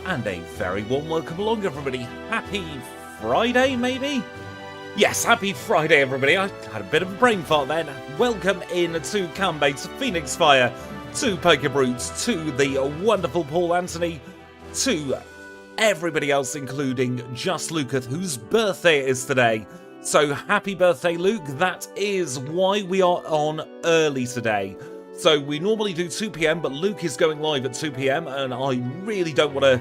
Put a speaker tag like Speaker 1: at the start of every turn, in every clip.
Speaker 1: and a very warm welcome along, everybody. Happy Friday, maybe? Yes, happy Friday, everybody. I had a bit of a brain fart then. Welcome in to Canbay, to Phoenix Fire, to Pokebrutes, to the wonderful Paul Anthony, to everybody else, including Just Lucas, whose birthday it is today. So happy birthday, Luke. That is why we are on early today. So we normally do 2 PM, but Luke is going live at 2 PM, and I really don't want to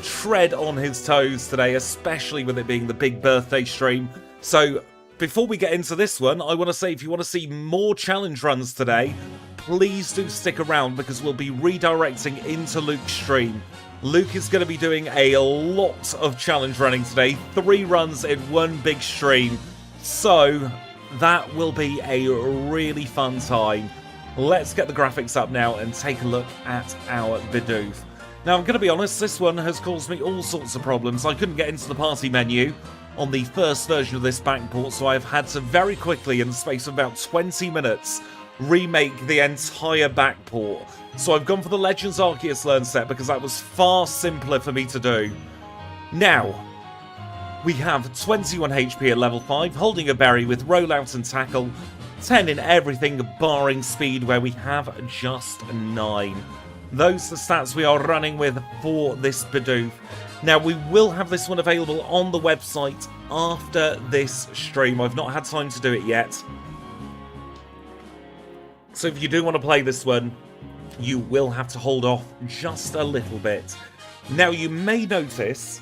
Speaker 1: tread on his toes today, especially with it being the big birthday stream. So before we get into this one, I want to say if you want to see more challenge runs today, please do stick around because we'll be redirecting into Luke's stream. Luke is going to be doing a lot of challenge running today, 3 runs in one big stream. So that will be a really fun time. Let's get the graphics up now and take a look at our Bidoof. Now, I'm going to be honest, this one has caused me all sorts of problems. I couldn't get into the party menu on the first version of this backport, so I've had to very quickly, in the space of about 20 minutes, remake the entire backport. So I've gone for the Legends Arceus Learn set because that was far simpler for me to do. Now, we have 21 HP at level 5, holding a berry with rollout and tackle, 10 in everything barring speed, where we have just 9. Those are the stats we are running with for this Bidoof. Now, we will have this one available on the website after this stream. I've not had time to do it yet. So if you do want to play this one, you will have to hold off just a little bit. Now, you may notice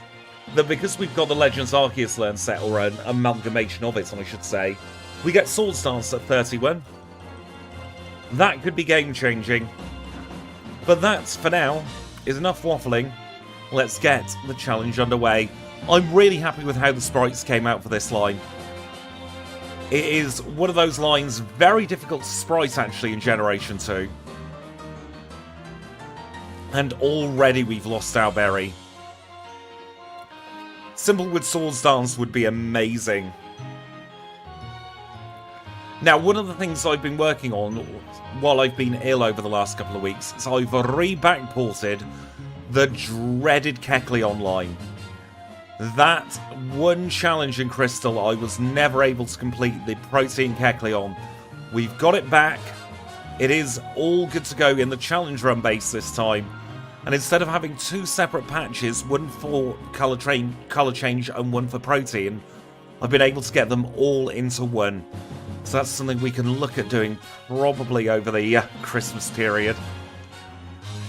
Speaker 1: that because we've got the Legends Arceus Learn set, or an amalgamation of it, I should say, we get Sword Stance at 31. That could be game-changing. But that, for now, is enough waffling. Let's get the challenge underway. I'm really happy with how the sprites came out for this line. It is one of those lines very difficult to sprite, actually, in Generation 2. And already we've lost our berry. Simple with Sword Dance would be amazing. Now, one of the things I've been working on while I've been ill over the last couple of weeks is I've re-backported the dreaded Kecleon line. That one challenge in Crystal, I was never able to complete the Protein Kecleon. We've got it back. It is all good to go in the challenge run base this time. And instead of having 2 separate patches, one for colour change and one for protein, I've been able to get them all into one. So that's something we can look at doing probably over the Christmas period.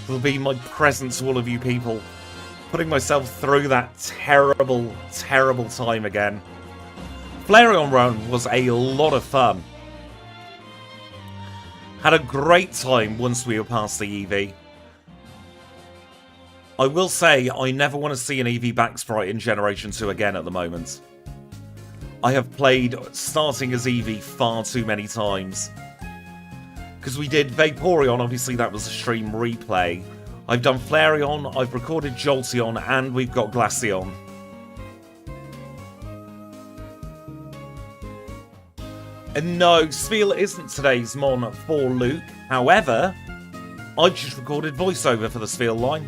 Speaker 1: It'll be my present to all of you people. Putting myself through that terrible, terrible time again. Flareon Run was a lot of fun. Had a great time once we were past the EV. I will say, I never want to see an EV back sprite in Generation 2 again at the moment. I have played starting as Eevee far too many times. Because we did Vaporeon, obviously that was a stream replay. I've done Flareon, I've recorded Jolteon, and we've got Glaceon. And no, Spheal isn't today's Mon for Luke. However, I just recorded voiceover for the Spheal line.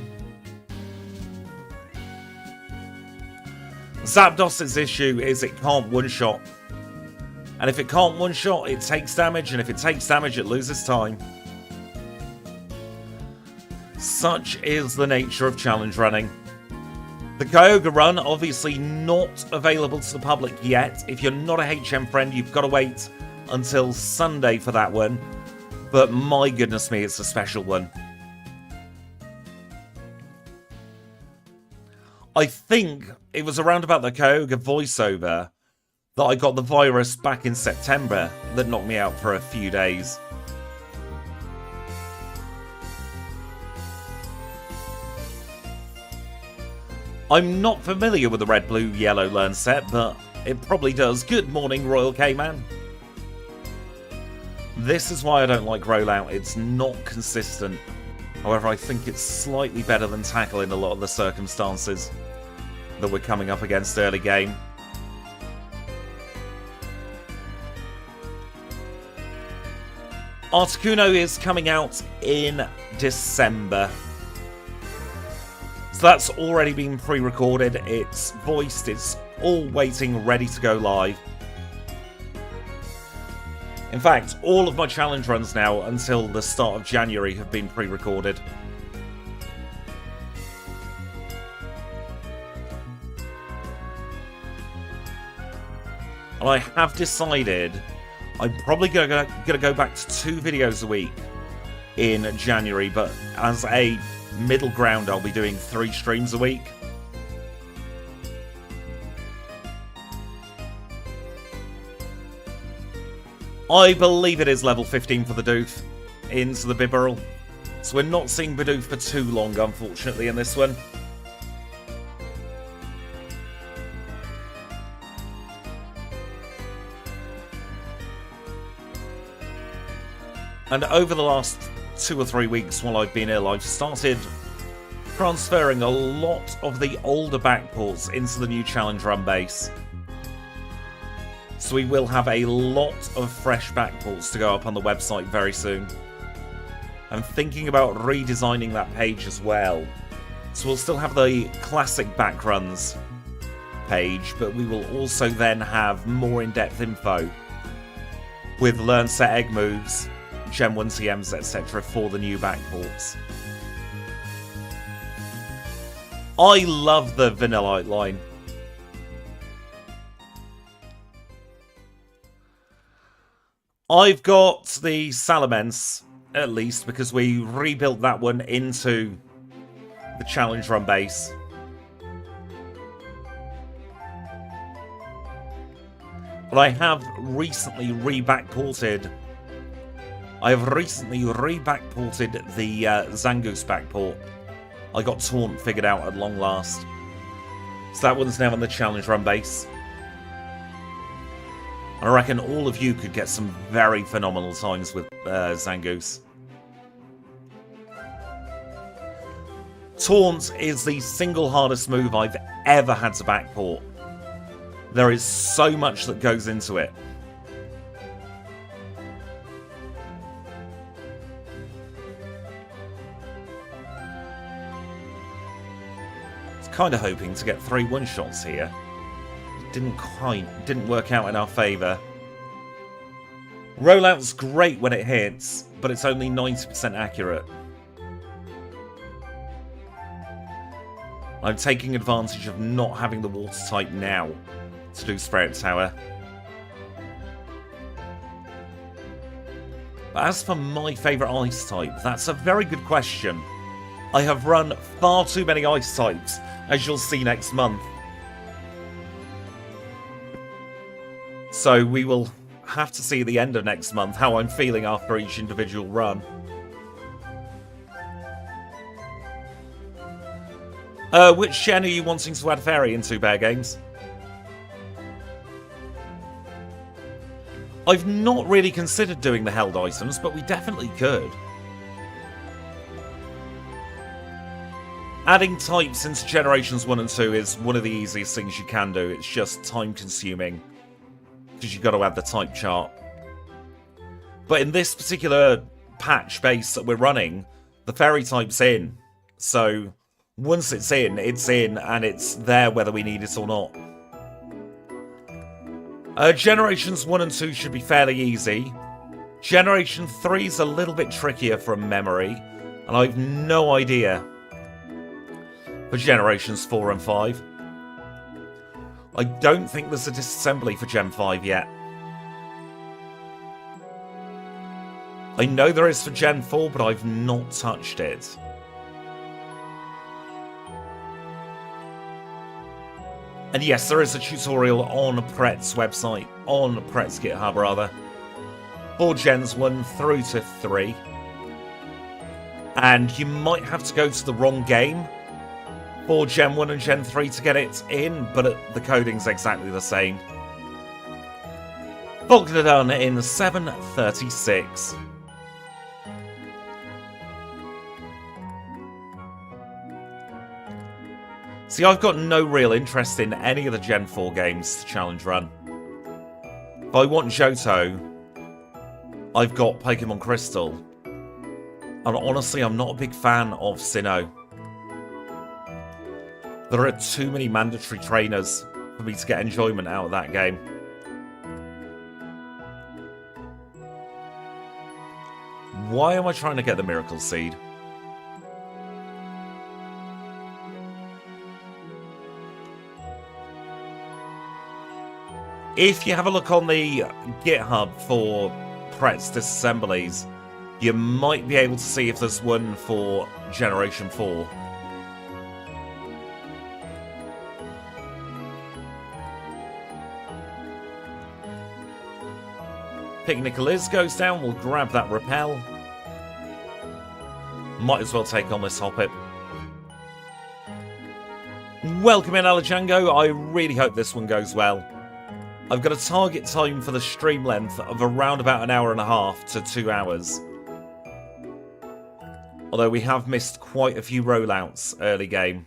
Speaker 1: Zapdos's issue is it can't one-shot. And if it can't one-shot, it takes damage, and if it takes damage, it loses time. Such is the nature of challenge running. The Kyogre run, obviously not available to the public yet. If you're not a HM friend, you've got to wait until Sunday for that one. But my goodness me, it's a special one. I think it was around about the Kyogre voiceover that I got the virus back in September that knocked me out for a few days. I'm not familiar with the red, blue, yellow learn set, but it probably does. Good morning, Royal K-Man. This is why I don't like rollout. It's not consistent. However, I think it's slightly better than tackle in a lot of the circumstances that we're coming up against early game. Articuno is coming out in December. So that's already been pre-recorded, it's voiced, it's all waiting, ready to go live. In fact, all of my challenge runs now until the start of January have been pre-recorded. And I have decided I'm probably gonna go back to 2 videos a week in January, but as a middle ground, I'll be doing 3 streams a week. I believe it is level 15 for the Doof into the Bibarel. So we're not seeing Bidoof for too long, unfortunately, in this one. And over the last 2 or 3 weeks while I've been ill, I've started transferring a lot of the older backports into the new challenge run base. So we will have a lot of fresh backports to go up on the website very soon. I'm thinking about redesigning that page as well. So we'll still have the classic backruns page, but we will also then have more in-depth info with learn set egg moves, Gen 1 TMs, etc. for the new backports. I love the vanilla line. I've got the Salamence, at least, because we rebuilt that one into the challenge run base. But I have recently re-backported. I have recently re-backported the Zangoose backport. I got Taunt figured out at long last. So that one's now on the challenge run base. And I reckon all of you could get some very phenomenal times with Zangoose. Taunt is the single hardest move I've ever had to backport. There is so much that goes into it. Kind of hoping to get 3 one-shots here. Didn't work out in our favour. Rollout's great when it hits, but it's only 90% accurate. I'm taking advantage of not having the water type now to do Sprout Tower. But as for my favourite ice type, that's a very good question. I have run far too many ice types, as you'll see next month. So we will have to see at the end of next month how I'm feeling after each individual run. Which gen are you wanting to add Fairy into, Bear Games? I've not really considered doing the held items, but we definitely could. Adding types into Generations 1 and 2 is one of the easiest things you can do. It's just time consuming, because you've got to add the type chart. But in this particular patch base that we're running, the Fairy type's in. So once it's in, and it's there whether we need it or not. Generations 1 and 2 should be fairly easy. Generation 3 is a little bit trickier from memory, and I've no idea for Generations 4 and 5. I don't think there's a disassembly for Gen 5 yet. I know there is for Gen 4, but I've not touched it. And yes, there is a tutorial on Pret's website, on Pret's GitHub rather, for Gens 1 through to 3. And you might have to go to the wrong game for Gen 1 and Gen 3 to get it in, but the coding's exactly the same. Faulkner done in 7:36. See, I've got no real interest in any of the Gen 4 games to challenge run. If I want Johto, I've got Pokémon Crystal. And honestly, I'm not a big fan of Sinnoh. There are too many mandatory trainers for me to get enjoyment out of that game. Why am I trying to get the Miracle Seed? If you have a look on the GitHub for Pretz disassemblies, you might be able to see if there's one for Generation 4. Picnic Liz goes down, we'll grab that repel. Might as well take on this Hoppip. Welcome in, Alajango. I really hope this one goes well. I've got a target time for the stream length of around about an hour and a half to 2 hours. Although we have missed quite a few rollouts early game.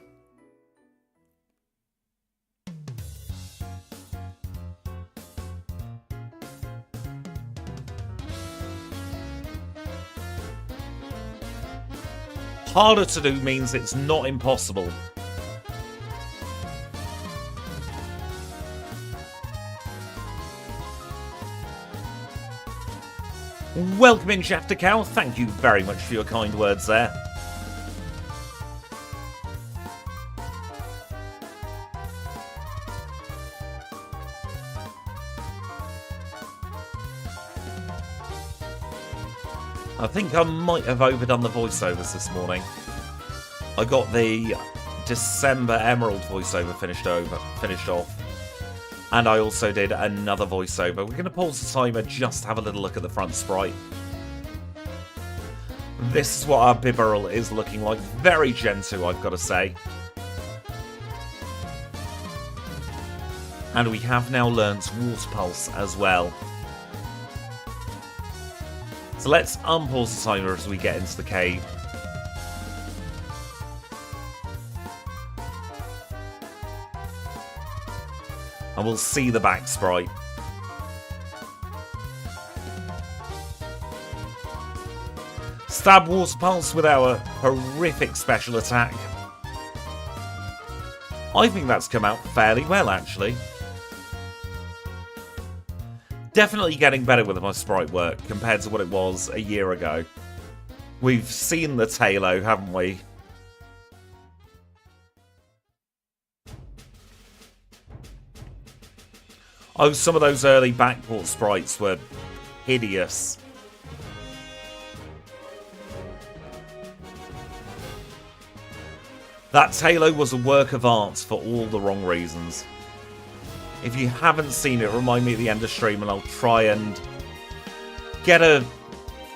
Speaker 1: Harder to do means it's not impossible. Welcome in, Chef Cow. Thank you very much for your kind words there. I think I might have overdone the voiceovers this morning. I got the December Emerald voiceover finished off. And I also did another voiceover. We're going to pause the timer just to have a little look at the front sprite. This is what our Bibarel is looking like. Very Gen 2, I've got to say. And we have now learnt Water Pulse as well. So let's unpause the timer as we get into the cave. And we'll see the back sprite. Stab Water Pulse with our horrific special attack. I think that's come out fairly well, actually. Definitely getting better with my sprite work compared to what it was a year ago. We've seen the Talo, haven't we? Oh, some of those early backport sprites were hideous. That Talo was a work of art for all the wrong reasons. If you haven't seen it, remind me at the end of stream and I'll try and get a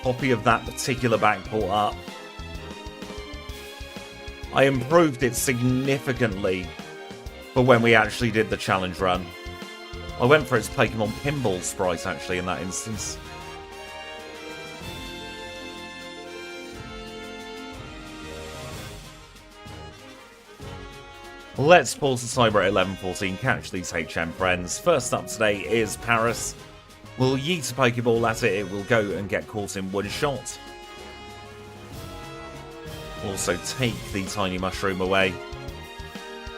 Speaker 1: copy of that particular backport up. I improved it significantly for when we actually did the challenge run. I went for its Pokémon Pinball sprite, actually, in that instance. Let's pause the timer at 11:14, catch these HM friends. First up today is Paris. We'll yeet a Pokeball at it, it will go and get caught in one shot. Also take the tiny mushroom away.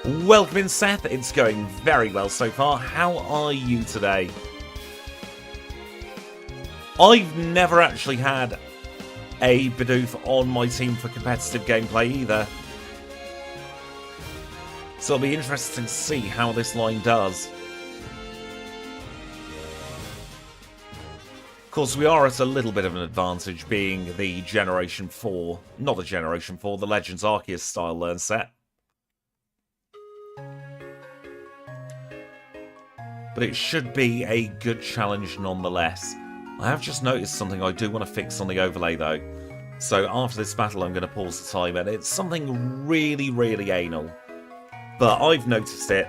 Speaker 1: Welcome in, Seth. It's going very well so far. How are you today? I've never actually had a Bidoof on my team for competitive gameplay either. So it'll be interesting to see how this line does. Of course, we are at a little bit of an advantage being the Generation 4, not the Generation 4, the Legends Arceus style learn set. But it should be a good challenge nonetheless. I have just noticed something I do want to fix on the overlay though. So after this battle I'm going to pause the time and it's something really, really anal. But I've noticed it.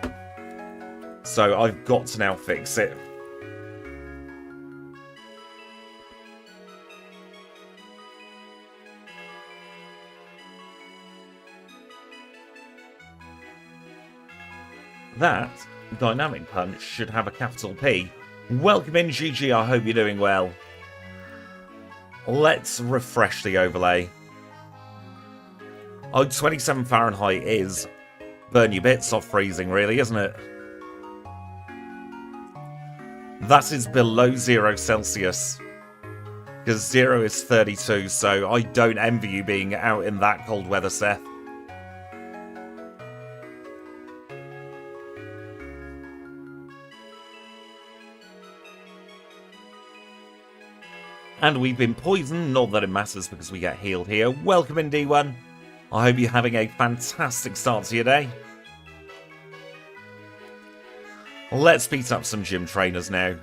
Speaker 1: So I've got to now fix it. That Dynamic Punch should have a capital P. Welcome in, GG, I hope you're doing well. Let's refresh the overlay. Oh, 27 Fahrenheit is burn your bits off freezing, really, isn't it? That is below 0 Celsius. Because 0 is 32, so I don't envy you being out in that cold weather, Seth. And we've been poisoned, not that it matters because we get healed here. Welcome in, D1. I hope you're having a fantastic start to your day. Let's beat up some gym trainers now.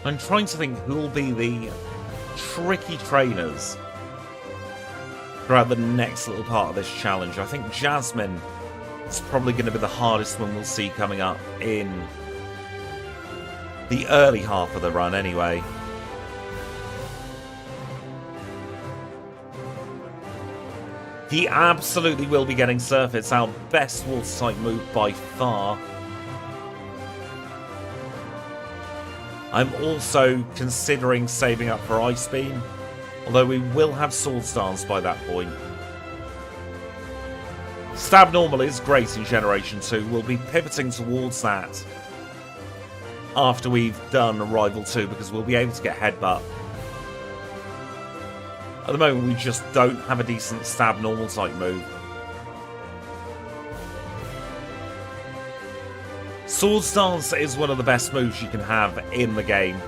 Speaker 1: I'm trying to think who will be the tricky trainers throughout the next little part of this challenge. I think Jasmine is probably going to be the hardest one we'll see coming up in the early half of the run anyway. He absolutely will be getting Surf. It's our best water type move by far. I'm also considering saving up for Ice Beam, although we will have Swords Dance by that point. Stab Normal is great in Generation 2. We'll be pivoting towards that after we've done Rival 2 because we'll be able to get Headbutt. At the moment we just don't have a decent Stab Normal type move. Swords Dance is one of the best moves you can have in the game.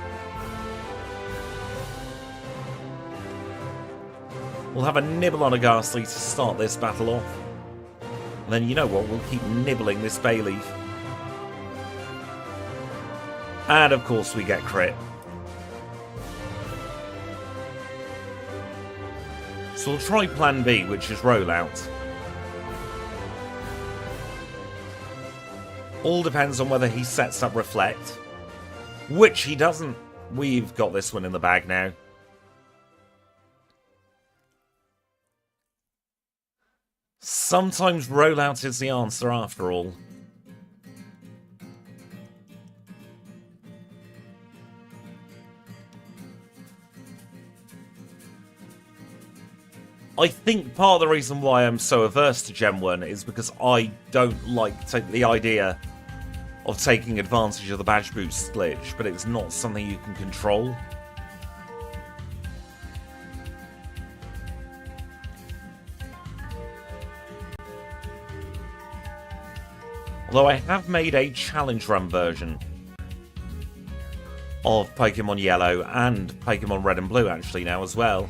Speaker 1: We'll have a nibble on a Ghastly to start this battle off. And then you know what, we'll keep nibbling this Bayleaf. And of course we get crit. So we'll try plan B, which is rollout. All depends on whether he sets up Reflect, which he doesn't. We've got this one in the bag now. Sometimes rollout is the answer after all. I think part of the reason why I'm so averse to Gen 1 is because I don't like the idea of taking advantage of the badge boost glitch, but it's not something you can control. Although I have made a challenge run version of Pokemon Yellow and Pokemon Red and Blue actually now as well.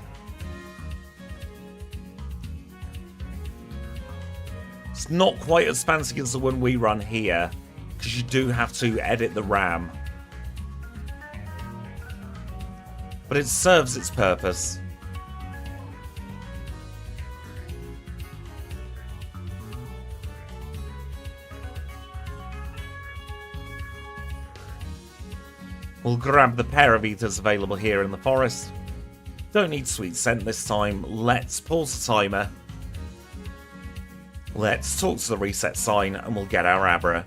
Speaker 1: It's not quite as fancy as the one we run here, because you do have to edit the RAM. But it serves its purpose. We'll grab the pair of Ethers available here in the forest. Don't need Sweet Scent this time. Let's pause the timer. Let's talk to the reset sign and we'll get our Abra.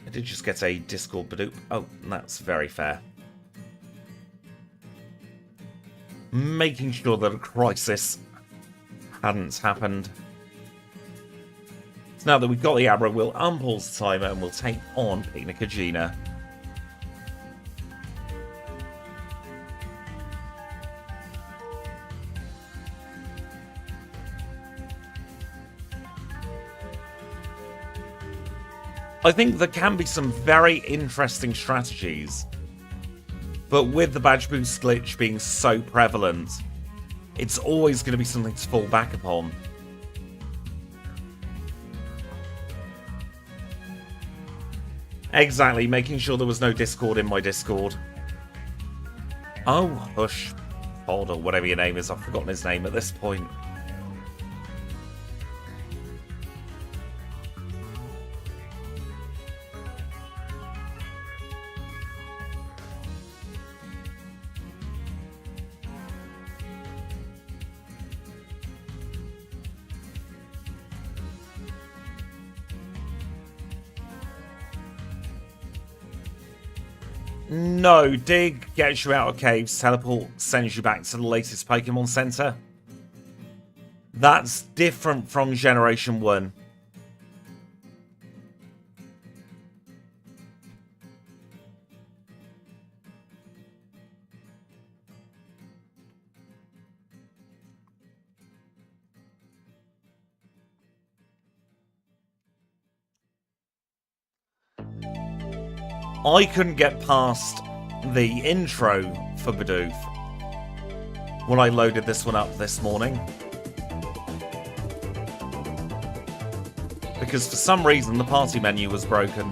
Speaker 1: I did just get a Discord Badoop. Oh, that's very fair. Making sure that a crisis hadn't happened. So now that we've got the Abra, we'll unpause the timer and we'll take on Pinakajina. I think there can be some very interesting strategies, but with the badge boost glitch being so prevalent, it's always going to be something to fall back upon. Exactly, making sure there was no Discord in my Discord. Oh, hush. Pod, or whatever your name is, I've forgotten his name at this point. No, dig gets you out of caves, teleport sends you back to the latest Pokemon Center. That's different from Generation 1. I couldn't get past the intro for Bidoof when I loaded this one up this morning. Because for some reason the party menu was broken.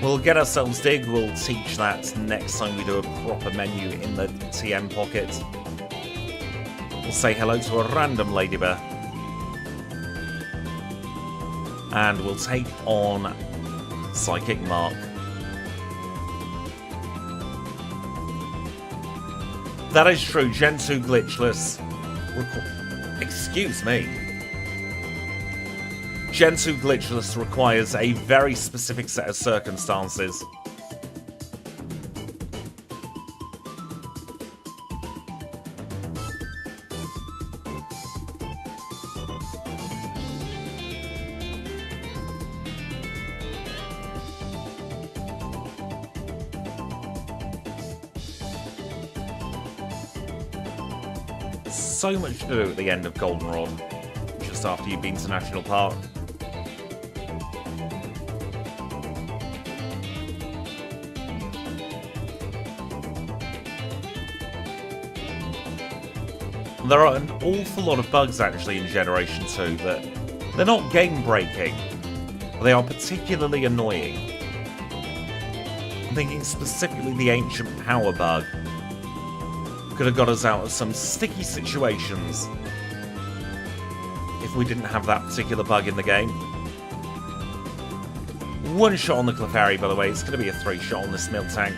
Speaker 1: We'll get ourselves dig, we'll teach that next time we do a proper menu in the TM pocket. We'll say hello to a random ladybird. And we'll take on Psychic Mark. That is true, Gen 2 glitchless. Excuse me. Gen 2 glitchless requires a very specific set of circumstances. So much to do at the end of Goldenrod, just after you've been to National Park. There are an awful lot of bugs actually in Generation 2 that they're not game-breaking, but they are particularly annoying. I'm thinking specifically the Ancient Power bug. Could have got us out of some sticky situations if we didn't have that particular bug in the game. One shot on the Clefairy, by the way. It's going to be a 3 shot on this milk tank.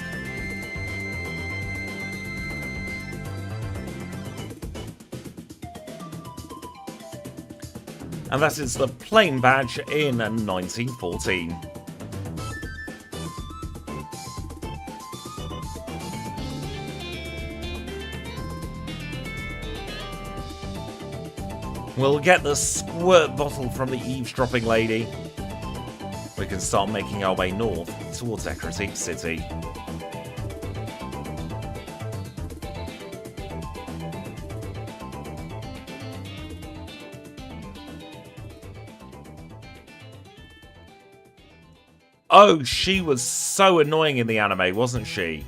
Speaker 1: And that is the plain badge in 1914. We'll get the squirt bottle from the eavesdropping lady. We can start making our way north towards Ecruteak City. Oh, she was so annoying in the anime, wasn't she?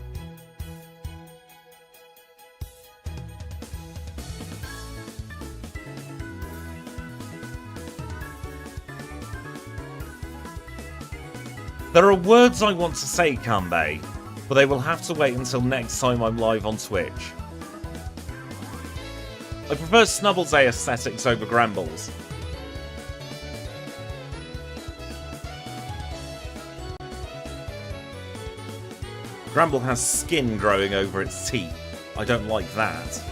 Speaker 1: There are words I want to say, Kanbei, but they will have to wait until next time I'm live on Twitch. I prefer Snubble's aesthetics over Gramble's. Gramble has skin growing over its teeth. I don't like that.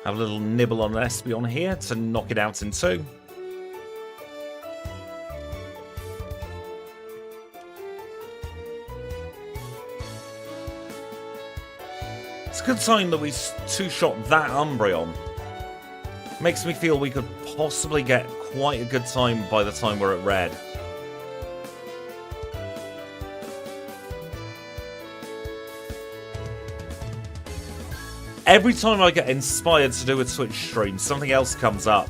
Speaker 1: Have a little nibble on an Espeon here to knock it out in 2. It's a good sign that we 2-shot that Umbreon. Makes me feel we could possibly get quite a good time by the time we're at red. Every time I get inspired to do a Twitch stream, something else comes up.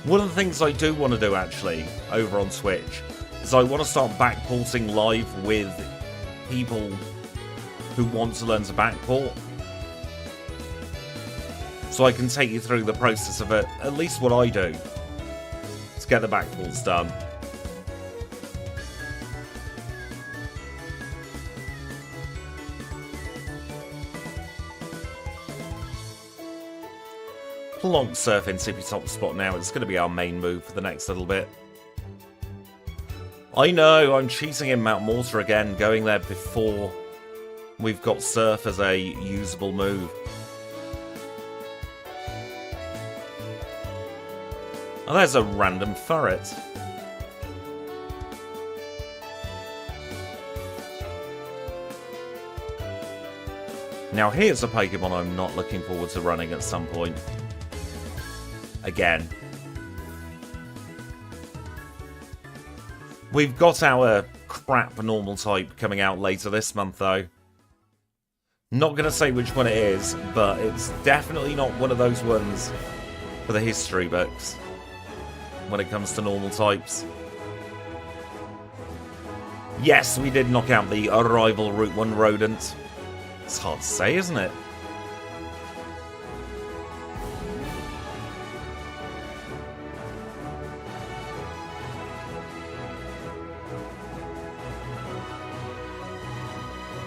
Speaker 1: One of the things I do want to do, actually, over on Twitch, is I want to start backporting live with people who want to learn to backport. so I can take you through the process of it, at least what I do, to get the backports done. Plonk surf in tippy top spot now. It's going to be our main move for the next little bit. I know, I'm cheating in Mount Mortar again, going there before we've got surf as a usable move. Oh, there's a random ferret. Now here's a Pokemon I'm not looking forward to running at some point. Again. We've got our crap normal type coming out later this month, though. Not going to say which one it is, but it's definitely not one of those ones for the history books when it comes to normal types. Yes, we did knock out the arrival Route 1 rodent. It's hard to say, isn't it?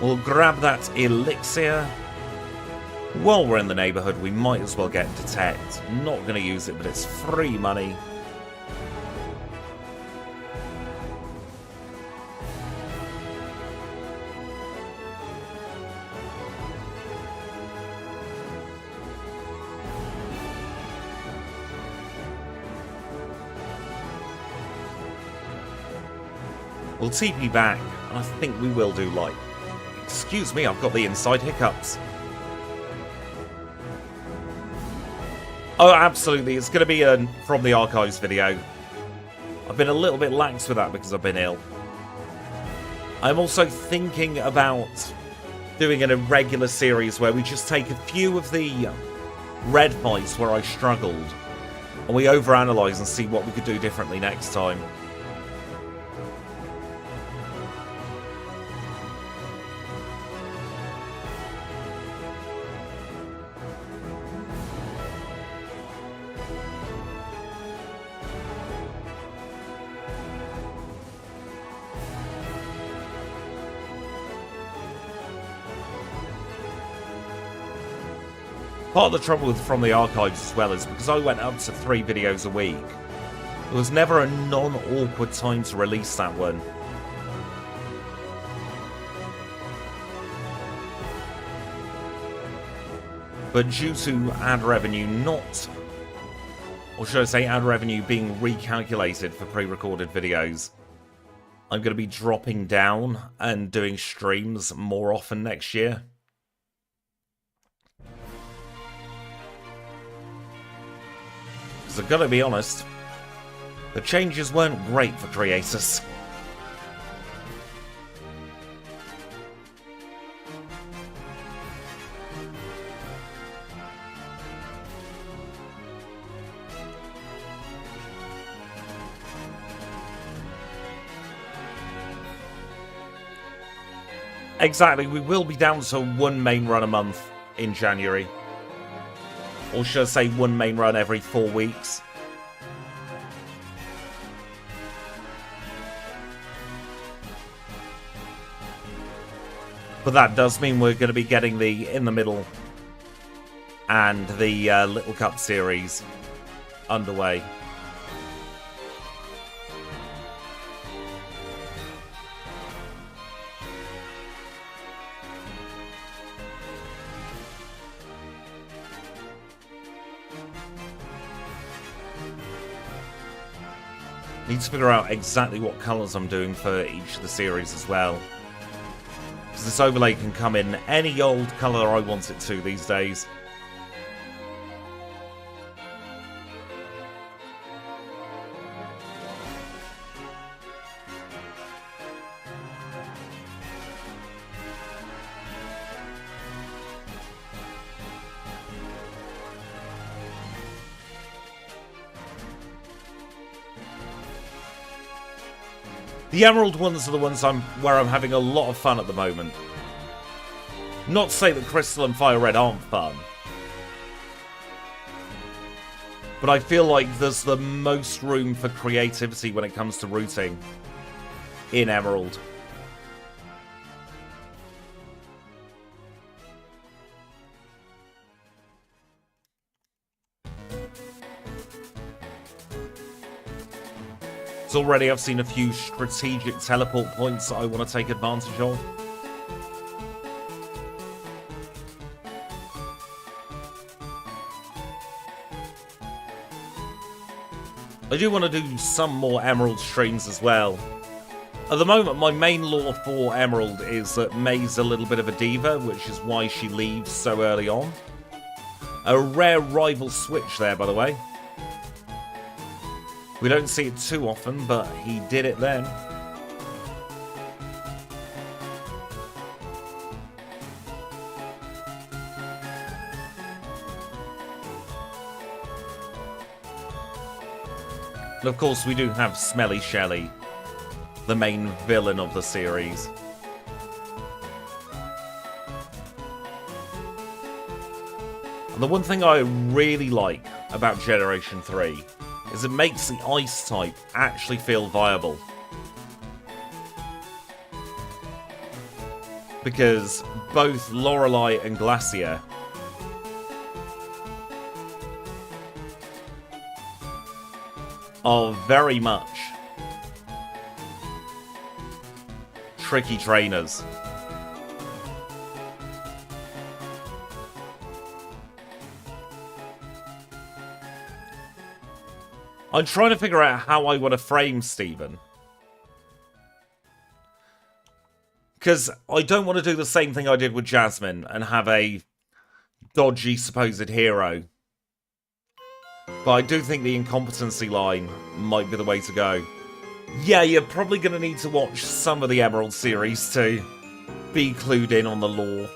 Speaker 1: We'll grab that elixir. While we're in the neighbourhood, we might as well get detect. Not going to use it, but it's free money. We'll TP back, and I think we will do light. Excuse me, I've got the inside hiccups. Oh, absolutely, it's going to be a From the Archives video. I've been a little bit lax with that because I've been ill. I'm also thinking about doing an irregular series where we just take a few of the red fights where I struggled, and we overanalyze and see what we could do differently next time. Part of the trouble with From the Archives as well is because I went up to 3 videos a week, there was never a non-awkward time to release that one. But due to ad revenue not, or should I say ad revenue being recalculated for pre-recorded videos, I'm going to be dropping down and doing streams more often next year. Because I've got to be honest, the changes weren't great for creators. Exactly, we will be down to 1 main run a month in January. Or should I say 1 main run every 4 weeks. But that does mean we're going to be getting the In the Middle and the Little Cup series underway. Need to figure out exactly what colours I'm doing for each of the series as well. Because this overlay can come in any old colour I want it to these days. The Emerald ones are the ones where I'm having a lot of fun at the moment. Not to say that Crystal and Fire Red aren't fun. But I feel like there's the most room for creativity when it comes to routing in Emerald. So already I've seen a few strategic teleport points that I want to take advantage of. I do want to do some more Emerald streams as well. At the moment, my main lore for Emerald is that May's a little bit of a diva, which is why she leaves so early on. A rare rival switch there, by the way. We don't see it too often, but he did it then. And of course, we do have Smelly Shelly, the main villain of the series. And the one thing I really like about Generation 3 is it makes the Ice type actually feel viable. Because both Lorelei and Glacier are very much tricky trainers. I'm trying to figure out how I want to frame Steven. Because I don't want to do the same thing I did with Jasmine and have a dodgy supposed hero. But I do think the incompetency line might be the way to go. Yeah, you're probably going to need to watch some of the Emerald series to be clued in on the lore.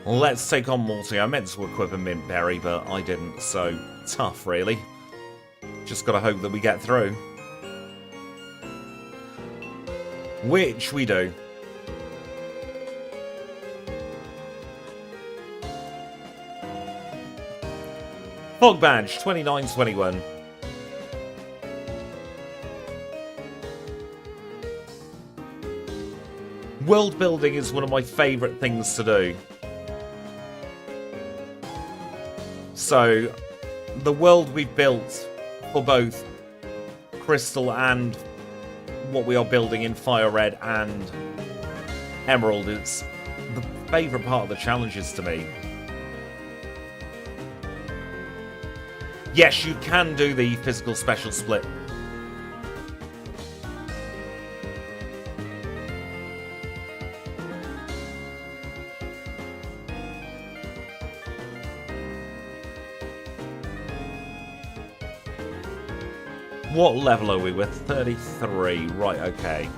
Speaker 1: Let's take on Morty. I meant to equip a Mint Berry, but I didn't, so tough, really. Just gotta hope that we get through. Which we do. Fog Badge, 2921. World building is one of my favourite things to do. So, the world we've built for both Crystal and what we are building in Fire Red and Emerald is the favourite part of the challenges to me. Yes, you can do the physical special split. What level are we with? 33. Right, okay.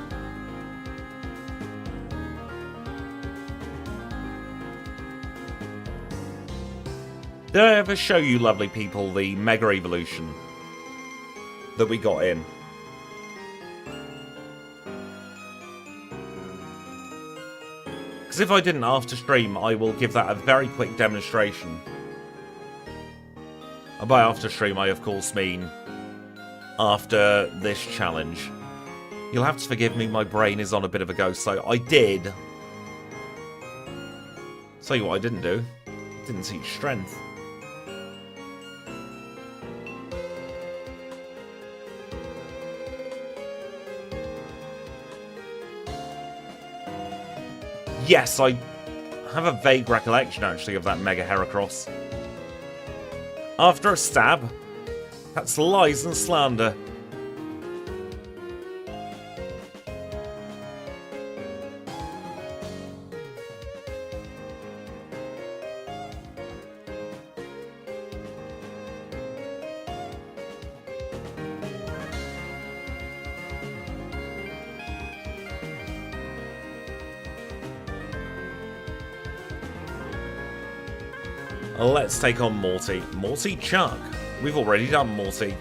Speaker 1: Did I ever show you, lovely people, the Mega Evolution that we got in? Because if I didn't after stream, I will give that a very quick demonstration. And by after stream, I of course mean after this challenge. You'll have to forgive me, my brain is on a bit of a go, so I did. Tell you what I didn't do. Didn't teach strength. Yes, I have a vague recollection, actually, of that Mega Heracross. After a stab, that's lies and slander. Let's take on Morty. Morty Chuck. We've already done Morty.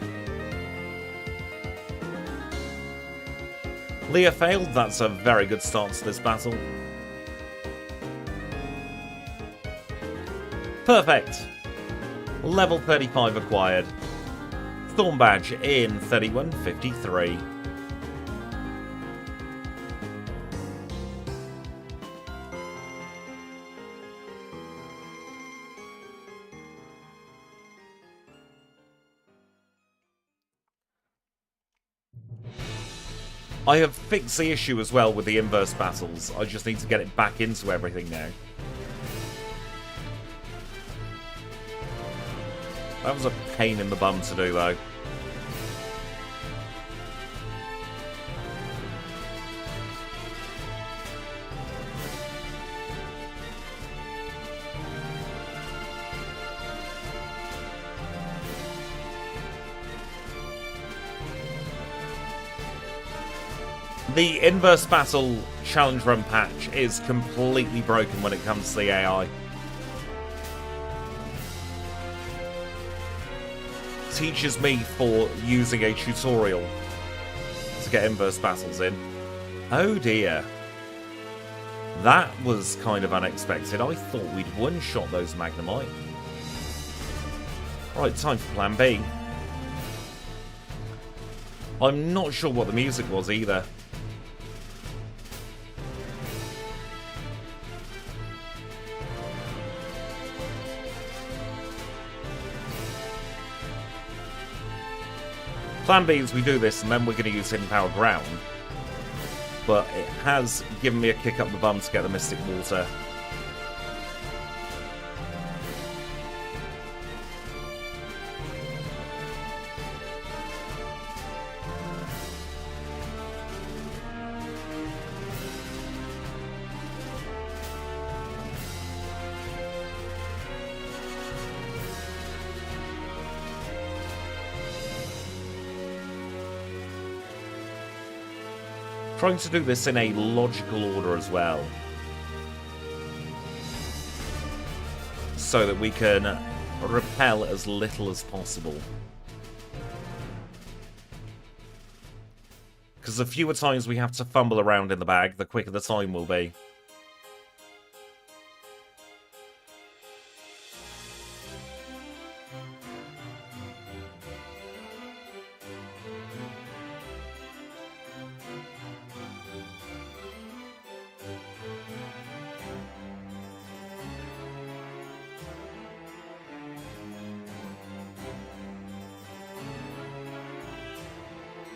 Speaker 1: Leah failed. That's a very good start to this battle. Perfect. Level 35 acquired. Storm badge in 3153. I have fixed the issue as well with the inverse battles. I just need to get it back into everything now. That was a pain in the bum to do, though. The inverse battle challenge run patch is completely broken when it comes to the AI. Teaches me for using a tutorial to get inverse battles in. Oh dear. That was kind of unexpected. I thought we'd one-shot those Magnemite. Right, time for plan B. I'm not sure what the music was either. Plan B is we do this and then we're going to use Hidden Power Ground. But it has given me a kick up the bum to get the Mystic Water. Trying to do this in a logical order as well. So that we can repel as little as possible. Because the fewer times we have to fumble around in the bag, the quicker the time will be.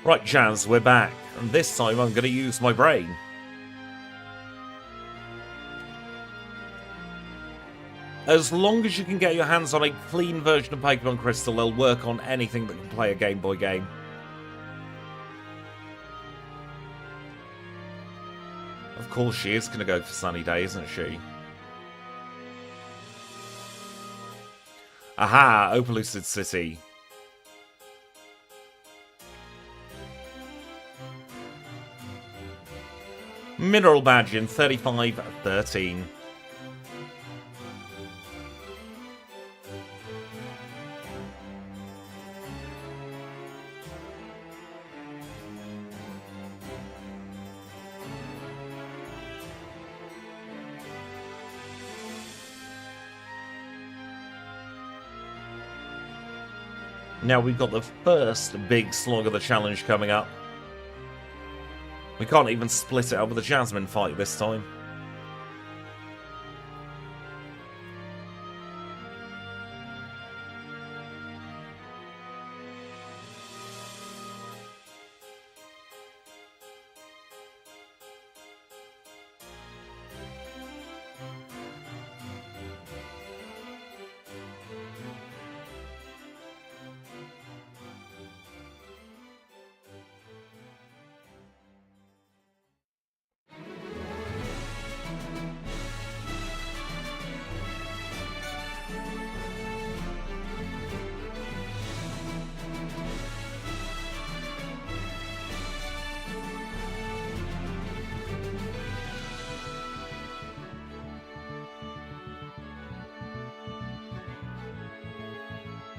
Speaker 1: Right, Jazz, we're back. And this time I'm going to use my brain. As long as you can get your hands on a clean version of Pokémon Crystal, they'll work on anything that can play a Game Boy game. Of course she is going to go for Sunny Day, isn't she? Aha, Opalucid City. Mineral badge in 3513. Now we've got the first big slog of the challenge coming up. We can't even split it up with a Jasmine fight this time.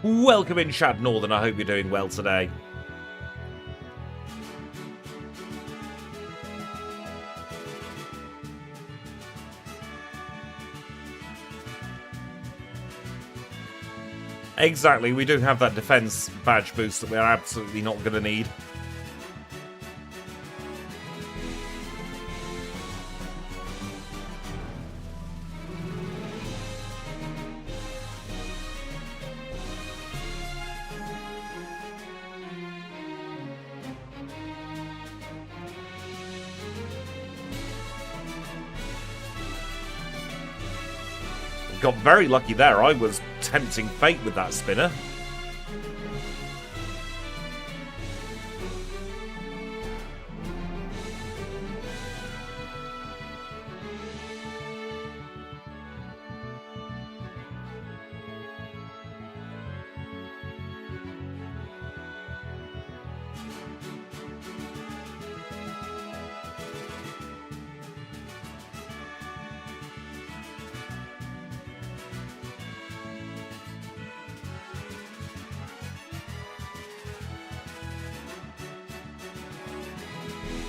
Speaker 1: Welcome in, Chad Northern. I hope you're doing well today. Exactly, we do have that defense badge boost that we're absolutely not going to need. Got very lucky there. I was tempting fate with that spinner.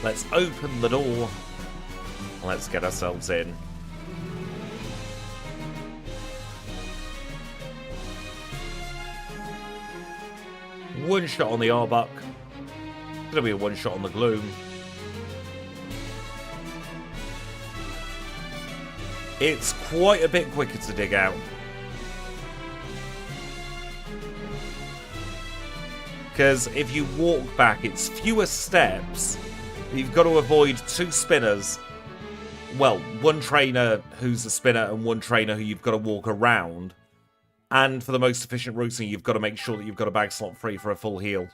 Speaker 1: Let's open the door. Let's get ourselves in. One shot on the Arbuck. Gonna be a one shot on the Gloom. It's quite a bit quicker to dig out. Because if you walk back, it's fewer steps. You've got to avoid two spinners. Well, one trainer who's a spinner and one trainer who you've got to walk around. And for the most efficient routing, you've got to make sure that you've got a bag slot free for a full heal.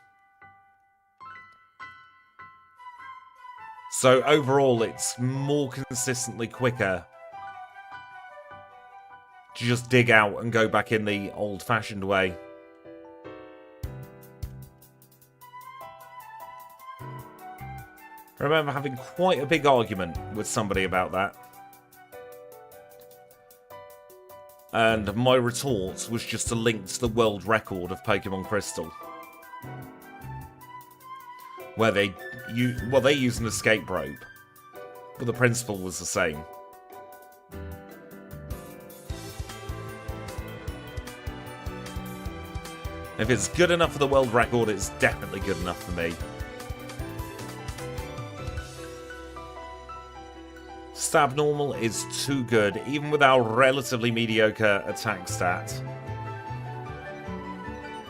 Speaker 1: So overall, it's more consistently quicker to just dig out and go back in the old-fashioned way. I remember having quite a big argument with somebody about that. And my retort was just to link to the world record of Pokémon Crystal. Where they use an escape rope. But the principle was the same. If it's good enough for the world record, it's definitely good enough for me. Stab normal is too good, even with our relatively mediocre attack stat.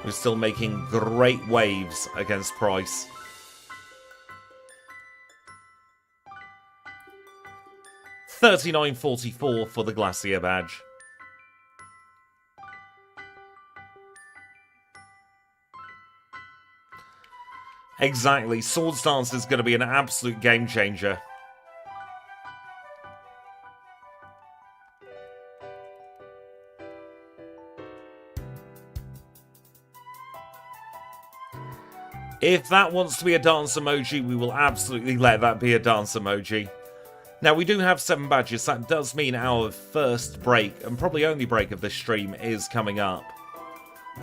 Speaker 1: We're still making great waves against Price. $39.44 for the Glacier badge. Exactly, Swords Dance is going to be an absolute game changer. If that wants to be a dance emoji, we will absolutely let that be a dance emoji. Now, we do have 7 badges. That does mean our first break, and probably only break of this stream, is coming up.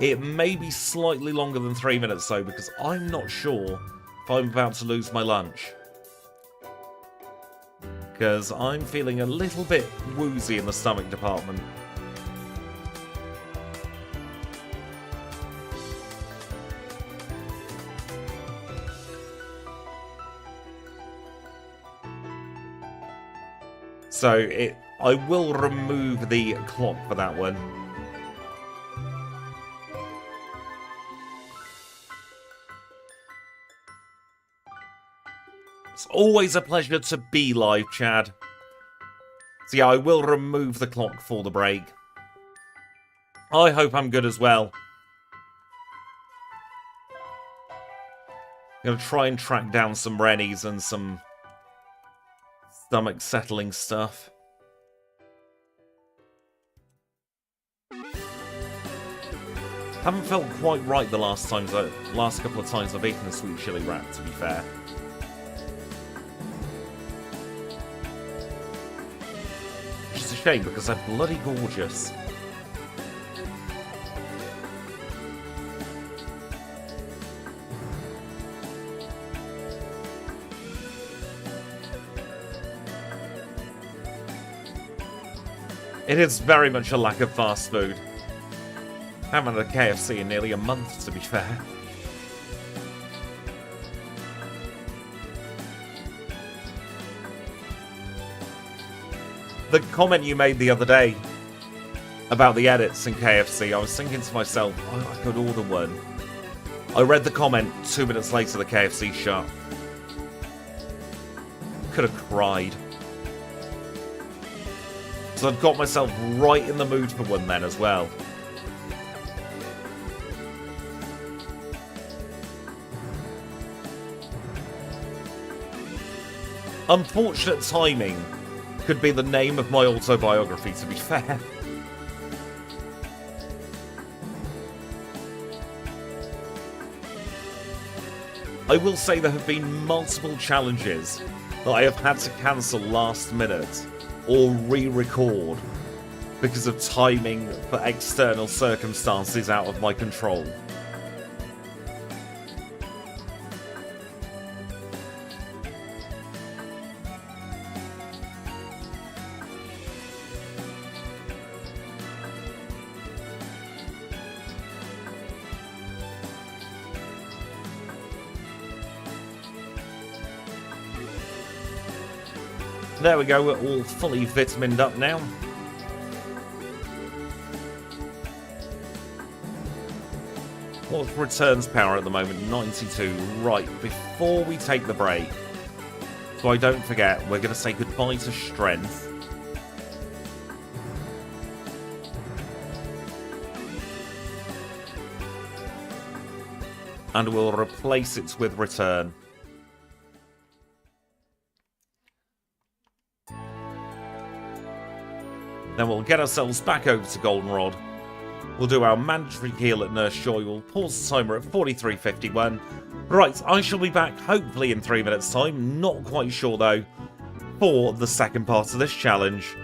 Speaker 1: It may be slightly longer than 3 minutes, though, because I'm not sure if I'm about to lose my lunch. Because I'm feeling a little bit woozy in the stomach department. So I will remove the clock for that one. It's always a pleasure to be live, Chad. So yeah, I will remove the clock for the break. I hope I'm good as well. I'm going to try and track down some Rennies and some stomach settling stuff. Haven't felt quite right the last couple of times I've eaten a sweet chili wrap, to be fair. Which is a shame because they're bloody gorgeous. It is very much a lack of fast food. Haven't had a KFC in nearly a month, to be fair. The comment you made the other day about the edits in KFC, I was thinking to myself, oh, I could order one. I read the comment 2 minutes later, the KFC shut. Could have cried. So I'd got myself right in the mood for one then as well. Unfortunate timing could be the name of my autobiography, to be fair. I will say there have been multiple challenges that I have had to cancel last minute or re-record because of timing for external circumstances out of my control. There we go, we're all fully vitamined up now. What's returns power at the moment? 92. Right, before we take the break, so I don't forget, we're going to say goodbye to strength. And we'll replace it with return. Then we'll get ourselves back over to Goldenrod. We'll do our mandatory heal at Nurse Joy. We'll pause the timer at 43:51. Right, I shall be back hopefully in 3 minutes' time. Not quite sure though, for the second part of this challenge.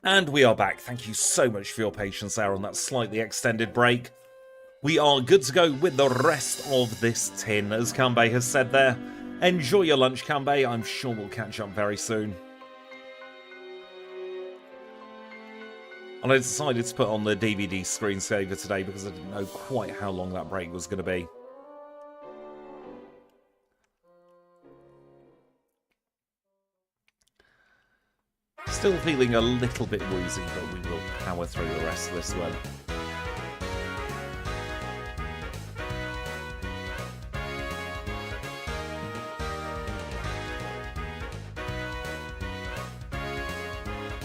Speaker 1: And we are back. Thank you so much for your patience there on that slightly extended break. We are good to go with the rest of this tin, as Kanbei has said there. Enjoy your lunch, Kanbei. I'm sure we'll catch up very soon. And I decided to put on the DVD screensaver today because I didn't know quite how long that break was going to be. Still feeling a little bit woozy, but we will power through the rest of this one.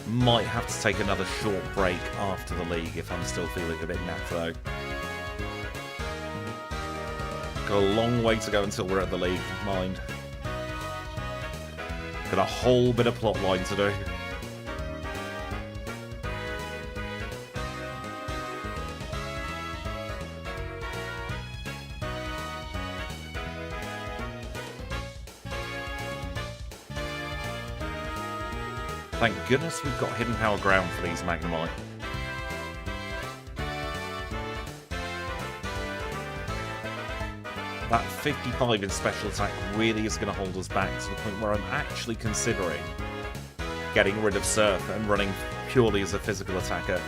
Speaker 1: Might have to take another short break after the league if I'm still feeling a bit naff though. Got a long way to go until we're at the league, mind. Got a whole bit of plot line to do. Thank goodness we've got hidden power ground for these Magnemite. That 55 in special attack really is going to hold us back to the point where I'm actually considering getting rid of Surf and running purely as a physical attacker.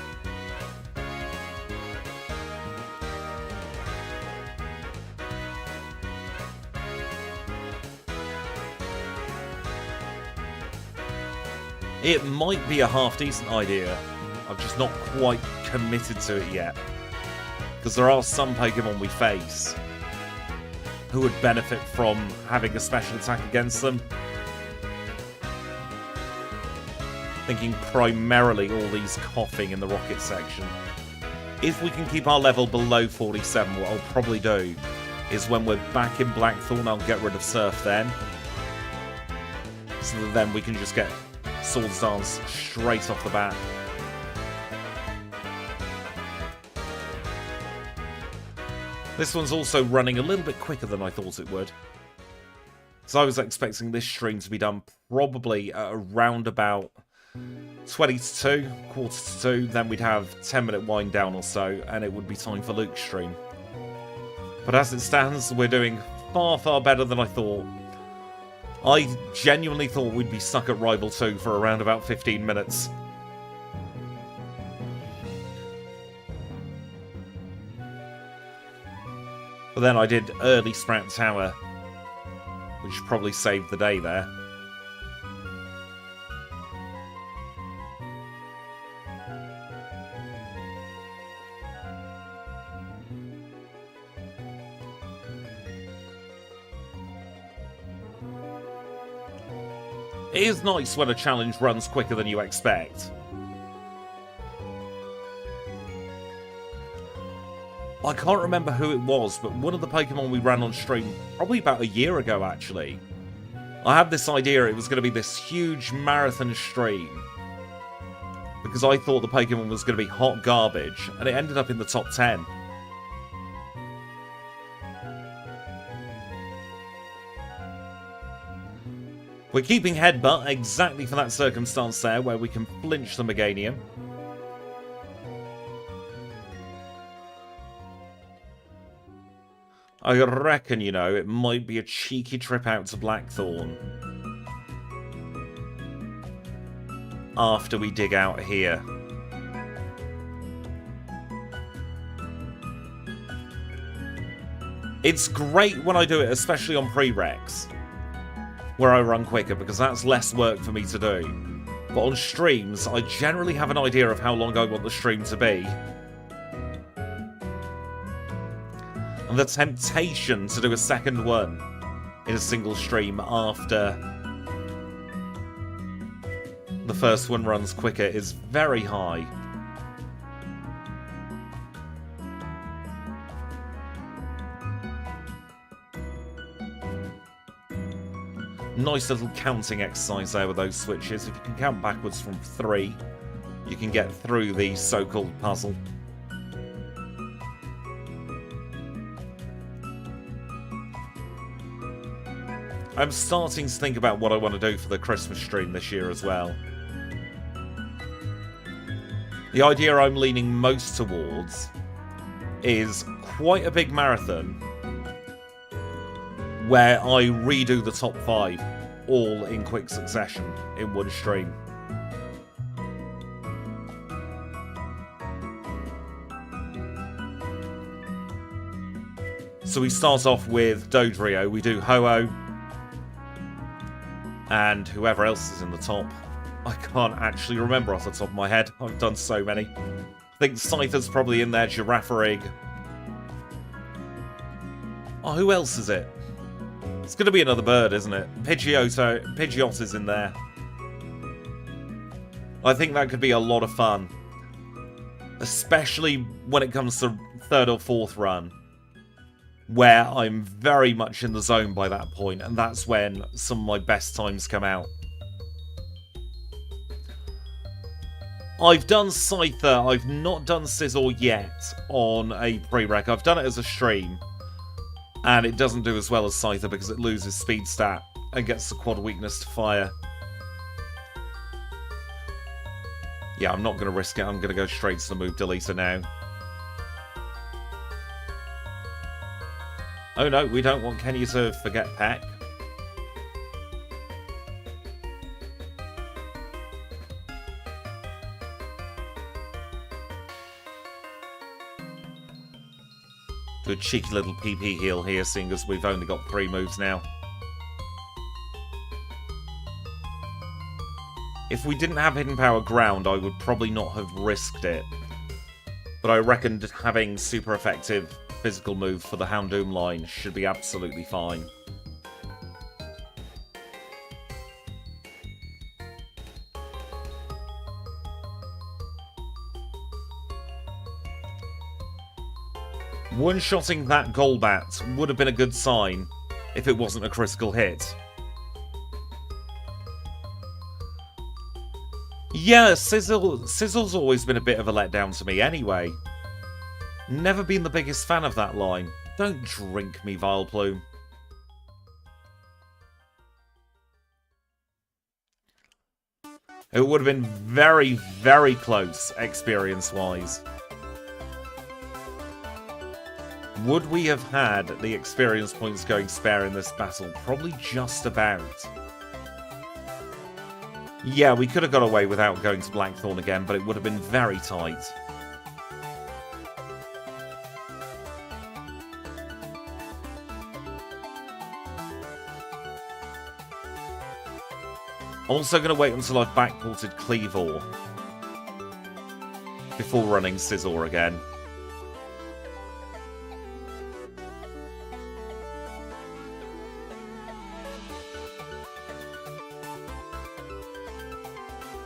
Speaker 1: It might be a half-decent idea. I'm just not quite committed to it yet. Because there are some Pokemon we face who would benefit from having a special attack against them. Thinking primarily all these coughing in the rocket section. If we can keep our level below 47, what I'll probably do is when we're back in Blackthorn, I'll get rid of Surf then. So that then we can just get Swords Dance straight off the bat. This one's also running a little bit quicker than I thought it would. So I was expecting this stream to be done probably at around about 20 to 2, quarter to 2, then we'd have 10-minute wind down or so, and it would be time for Luke's stream. But as it stands, we're doing far, far better than I thought. I genuinely thought we'd be stuck at Rival 2 for around about 15 minutes. But then I did early Sprout Tower, which probably saved the day there. It is nice when a challenge runs quicker than you expect. I can't remember who it was, but one of the Pokemon we ran on stream, probably about a year ago actually, I had this idea it was going to be this huge marathon stream. Because I thought the Pokemon was going to be hot garbage, and it ended up in the top 10. We're keeping Headbutt exactly for that circumstance there, where we can flinch the Meganium. I reckon, you know, it might be a cheeky trip out to Blackthorn after we dig out here. It's great when I do it, especially on prereqs, where I run quicker, because that's less work for me to do. But on streams, I generally have an idea of how long I want the stream to be. And the temptation to do a second one in a single stream after the first one runs quicker is very high. Nice little counting exercise there with those switches. If you can count backwards from 3, you can get through the so-called puzzle. I'm starting to think about what I want to do for the Christmas stream this year as well. The idea I'm leaning most towards is quite a big marathon where I redo the top 5 all in quick succession in one stream. So we start off with Dodrio, we do Ho-Oh, and whoever else is in the top. I can't actually remember off the top of my head. I've done so many. I think Scyther's probably in there, Girafarig. Oh, who else is it? It's going to be another bird, isn't it? Pidgeot is in there. I think that could be a lot of fun. Especially when it comes to 3rd or 4th run. Where I'm very much in the zone by that point. And that's when some of my best times come out. I've done Scyther. I've not done Scizor yet on a prereq. I've done it as a stream. And it doesn't do as well as Scyther because it loses speed stat and gets the quad weakness to fire. Yeah, I'm not going to risk it. I'm going to go straight to the move deleter now. Oh no, we don't want Kenya to forget Peck. Good cheeky little PP heal here, seeing as we've only got 3 moves now. If we didn't have Hidden Power Ground, I would probably not have risked it. But I reckoned having super effective physical move for the Houndoom line should be absolutely fine. One-shotting that Golbat would have been a good sign if it wasn't a critical hit. Yeah, Sizzle's always been a bit of a letdown to me anyway. Never been the biggest fan of that line. Don't drink me, Vileplume. It would have been very, very close, experience-wise. Would we have had the experience points going spare in this battle? Probably just about. Yeah, we could have got away without going to Blackthorn again, but it would have been very tight. I'm also going to wait until I've backported Cleavor before running Scizor again.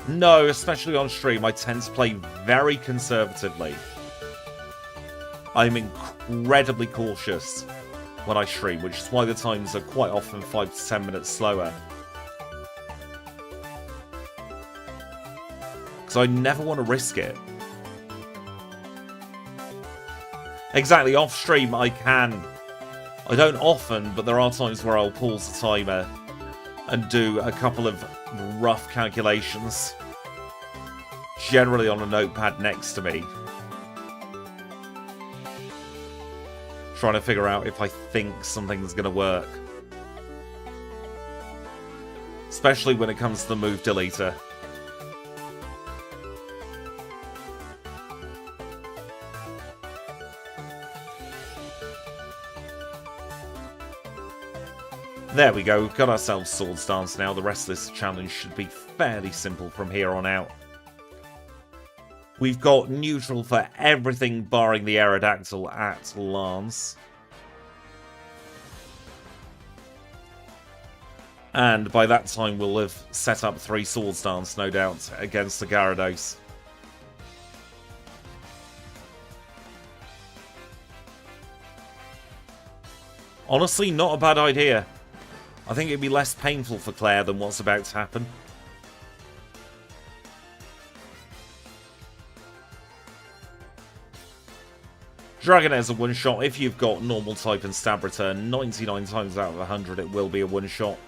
Speaker 1: No, especially on stream, I tend to play very conservatively. I'm incredibly cautious when I stream, which is why the times are quite often 5 to 10 minutes slower. Because I never want to risk it. Exactly, off stream I can. I don't often, but there are times where I'll pause the timer and do a couple of rough calculations. Generally on a notepad next to me. Trying to figure out if I think something's going to work. Especially when it comes to the move deleter. There we go, we've got ourselves Swords Dance now. The rest of this challenge should be fairly simple from here on out. We've got neutral for everything barring the Aerodactyl at Lance. And by that time we'll have set up 3 Swords Dance, no doubt, against the Gyarados. Honestly, not a bad idea. I think it'd be less painful for Clair than what's about to happen. Dragonaire's a one-shot. If you've got normal type and stab return, 99 times out of 100 it will be a one-shot.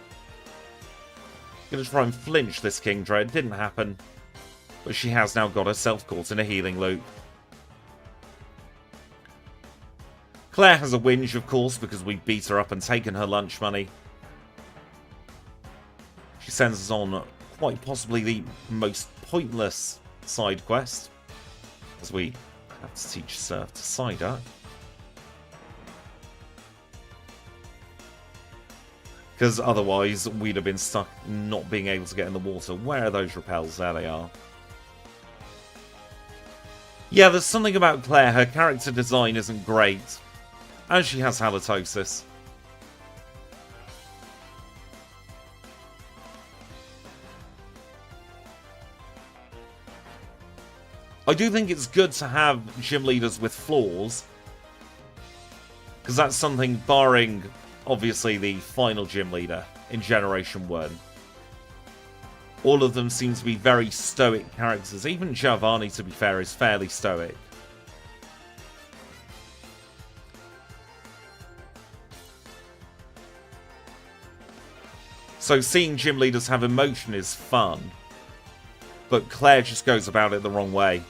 Speaker 1: Gonna try and flinch this Kingdra. It didn't happen. but she has now got herself caught in a healing loop. Claire has a whinge, of course, because we beat her up and taken her lunch money. She sends us on quite possibly the most pointless side quest, as we have to teach Surf to Psyduck. Because otherwise we'd have been stuck not being able to get in the water. Where are those repels? There they are. Yeah, there's something about Claire. Her character design isn't great. And she has halitosis. I do think it's good to have gym leaders with flaws. Because that's something, barring, obviously, the final gym leader in Generation 1. All of them seem to be very stoic characters. Even Giovanni, to be fair, is fairly stoic. So seeing gym leaders have emotion is fun. But Claire just goes about it the wrong way.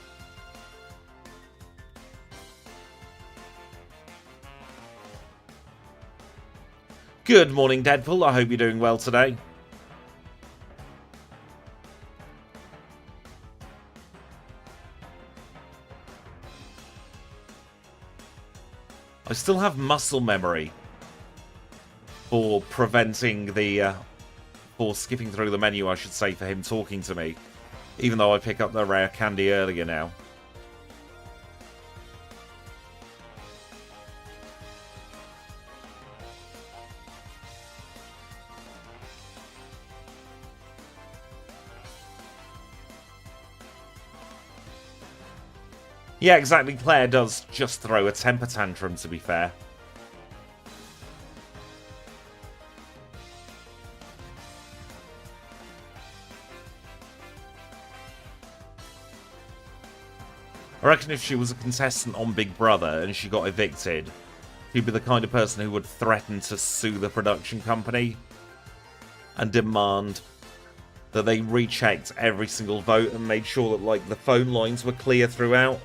Speaker 1: Good morning, Deadpool. I hope you're doing well today. I still have muscle memory for preventing the... for skipping through the menu, I should say, for him talking to me. Even though I pick up the rare candy earlier now. Yeah, exactly. Claire does just throw a temper tantrum, to be fair. I reckon if she was a contestant on Big Brother and she got evicted, she'd be the kind of person who would threaten to sue the production company and demand that they rechecked every single vote and made sure that, like, the phone lines were clear throughout.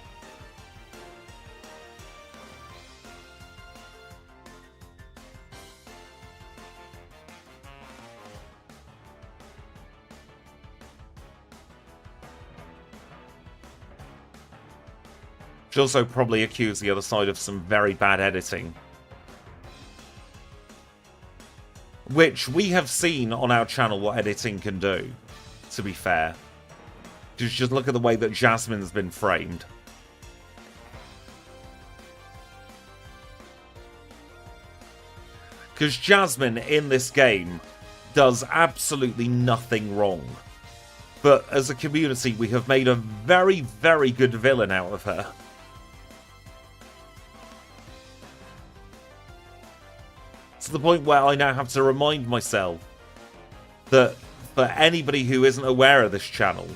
Speaker 1: She'll also probably accuse the other side of some very bad editing. Which we have seen on our channel what editing can do, to be fair. Just look at the way that Jasmine's been framed. Because Jasmine, in this game, does absolutely nothing wrong. But as a community, we have made a very, very good villain out of her. To the point where I now have to remind myself that for anybody who isn't aware of this channel,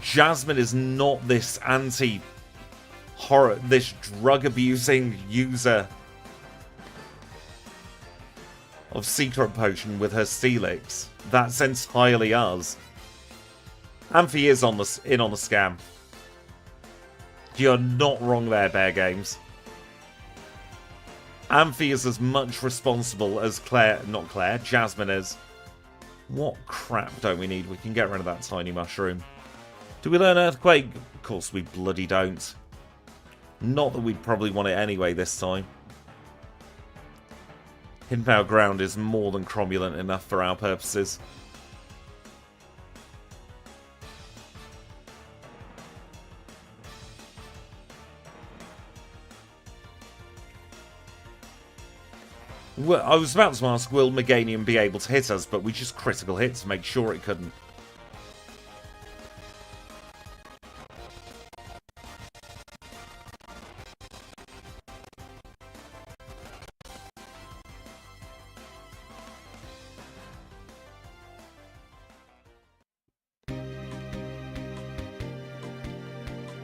Speaker 1: Jasmine is not this anti-horror, this drug-abusing user of Secret Potion with her Steelix. That's entirely us. Amphi is in on the scam. You're not wrong there, Bear Games. Amphi is as much responsible as Jasmine is. What crap don't we need? We can get rid of that tiny mushroom. Do we learn Earthquake? Of course we bloody don't. Not that we'd probably want it anyway this time. Hidden Power Ground is more than cromulent enough for our purposes. Well, I was about to ask, will Meganium be able to hit us, but we just critical hit to make sure it couldn't.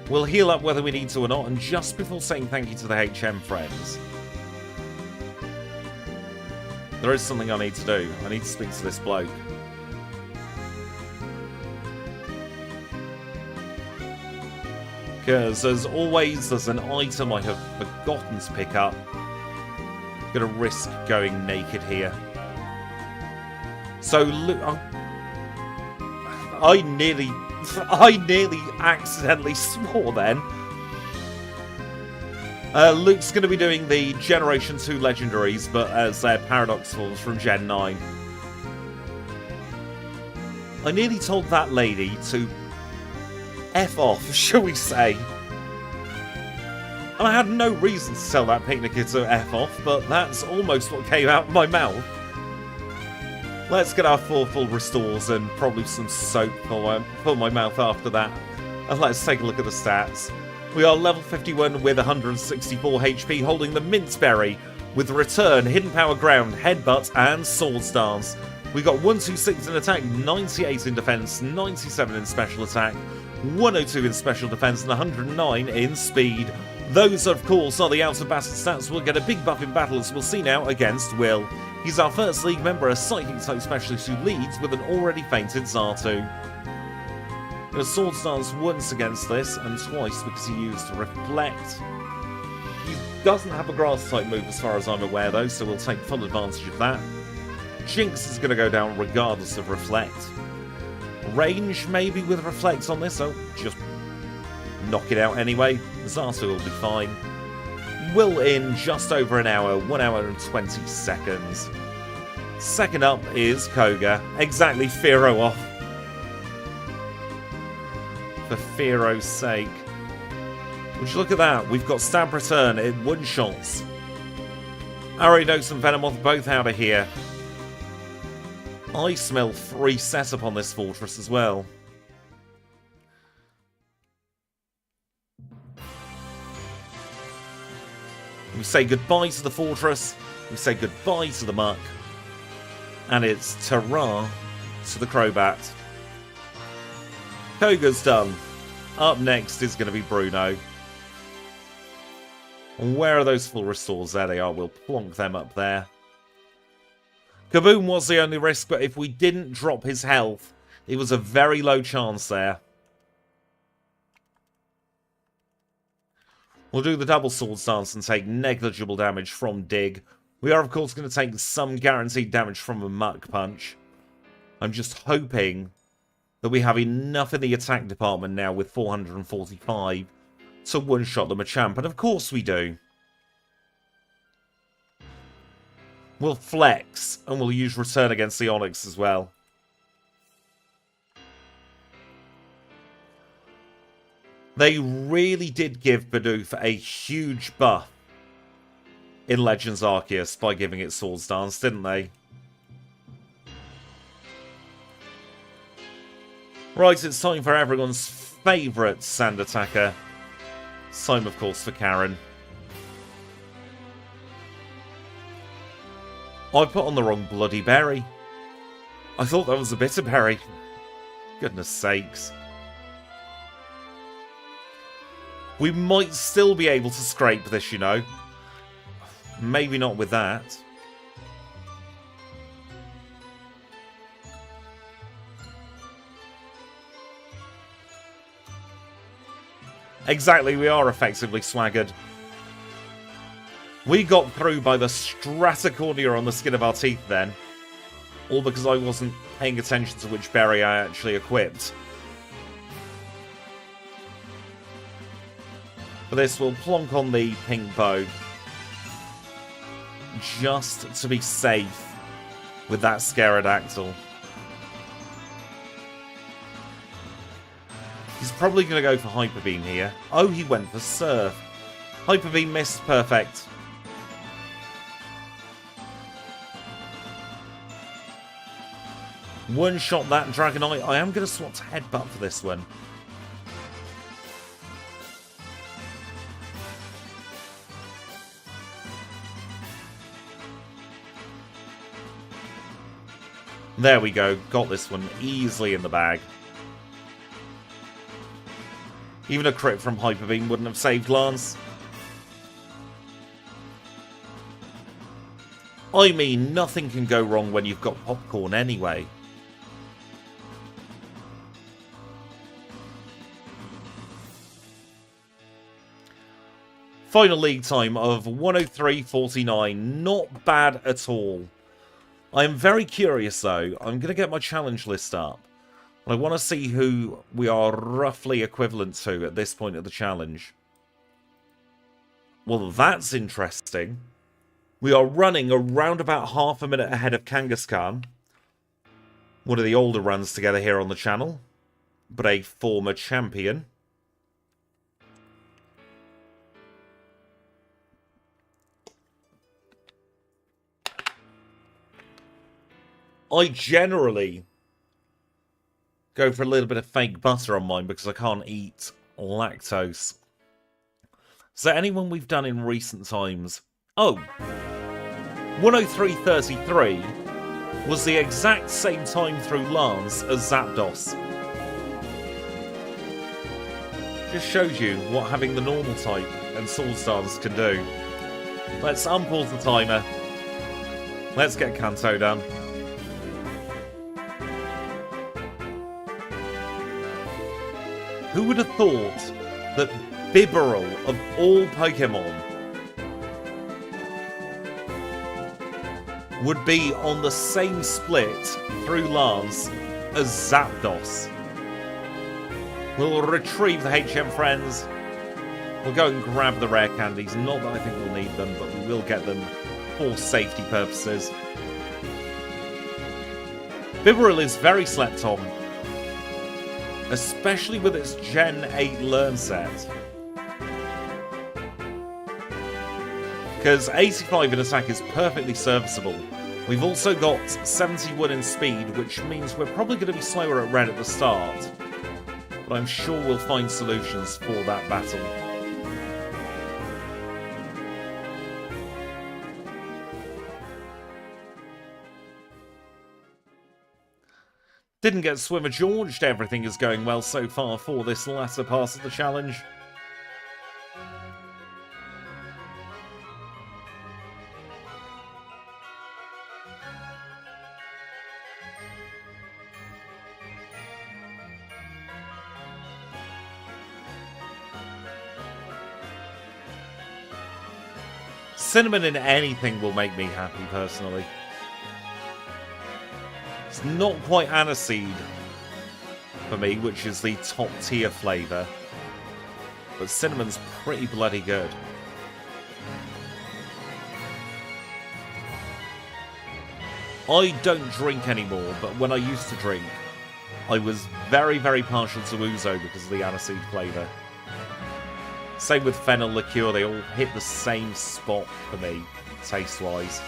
Speaker 1: We'll heal up whether we need to or not, and just before saying thank you to the HM friends, there is something I need to do. I need to speak to this bloke. Because as always, there's an item I have forgotten to pick up. Gonna risk going naked here. So, I nearly accidentally swore then. Luke's going to be doing the Generation 2 Legendaries, but as their Paradox forms from Gen 9. I nearly told that lady to F off, shall we say. And I had no reason to tell that picnicker to F off, but that's almost what came out of my mouth. Let's get our 4 full restores and probably some soap for my mouth after that. And let's take a look at the stats. We are level 51 with 164 HP, holding the Minceberry with Return, Hidden Power Ground, Headbutt, and Swords Dance. We got 126 in attack, 98 in defense, 97 in special attack, 102 in special defense, and 109 in speed. Those, of course, are the out-of-battle stats. We'll get a big buff in battle, as we'll see now, against Will. He's our first League member, a Psychic-type specialist who leads with an already fainted Xatu. Going to Swords Dance once against this, and twice because he used Reflect. He doesn't have a Grass-type move as far as I'm aware, though, so we'll take full advantage of that. Jinx is going to go down regardless of Reflect. Range, maybe, with Reflect on this, so just knock it out anyway. Xatu will be fine. Will in just over an hour, 1 hour and 20 seconds. Second up is Koga. Exactly, Firo off. For Firo's sake. Would you look at that? We've got Stab Return, it one-shots. Ariados and Venomoth both out of here. I smell free setup on this fortress as well. We say goodbye to the fortress, we say goodbye to the muck, and it's ta-ra to the Crobat. Koga's done. Up next is going to be Bruno. And where are those full restores? There they are, we'll plonk them up there. Kaboom was the only risk, but if we didn't drop his health, it was a very low chance there. We'll do the double Swords Dance and take negligible damage from Dig. We are, of course, going to take some guaranteed damage from a Muck Punch. I'm just hoping that we have enough in the attack department now with 445 to one-shot the Machamp, and of course we do. We'll flex, and we'll use Return against the Onix as well. They really did give Bidoof a huge buff in Legends Arceus by giving it Swords Dance, didn't they? Right, it's time for everyone's favourite sand attacker. Time, of course, for Karen. I put on the wrong bloody berry. I thought that was a bitter berry. Goodness sakes. We might still be able to scrape this, you know. Maybe not with that. Exactly, we are effectively swaggered. We got through by the stratocornea on the skin of our teeth then. All because I wasn't paying attention to which berry I actually equipped. For this, we'll plonk on the pink bow. Just to be safe with that Scarodactyl. He's probably going to go for Hyper Beam here. Oh, he went for Surf. Hyper Beam missed. Perfect. One-shot that Dragonite. I am going to swap to Headbutt for this one. There we go. Got this one easily in the bag. Even a crit from Hyper Beam wouldn't have saved Lance. I mean, nothing can go wrong when you've got Popcorn anyway. Final league time of 103.49. Not bad at all. I am very curious, though. I'm going to get my challenge list up. I want to see who we are roughly equivalent to at this point of the challenge. Well, that's interesting. We are running around about half a minute ahead of Kangaskhan. One of the older runs together here on the channel, but a former champion. I generally go for a little bit of fake butter on mine because I can't eat lactose. Is there anyone we've done in recent times? Oh, 103.33 was the exact same time through Lance as Zapdos. Just shows you what having the normal type and Swords Dance can do. Let's unpause the timer. Let's get Kanto done. Who would have thought that Bibarel, of all Pokemon, would be on the same split through Lance as Zapdos? We'll retrieve the HM friends. We'll go and grab the rare candies. Not that I think we'll need them, but we will get them for safety purposes. Bibarel is very slept on, especially with its Gen 8 learn set. Because 85 in attack is perfectly serviceable. We've also got 71 in speed, which means we're probably going to be slower at red at the start. But I'm sure we'll find solutions for that battle. Didn't get Swimmer Georged. Everything is going well so far for this latter part of the challenge. Cinnamon in anything will make me happy, personally. It's not quite aniseed for me, which is the top tier flavour. But cinnamon's pretty bloody good. I don't drink anymore, but when I used to drink, I was very, very partial to Ouzo because of the aniseed flavour. Same with fennel liqueur, they all hit the same spot for me, taste-wise.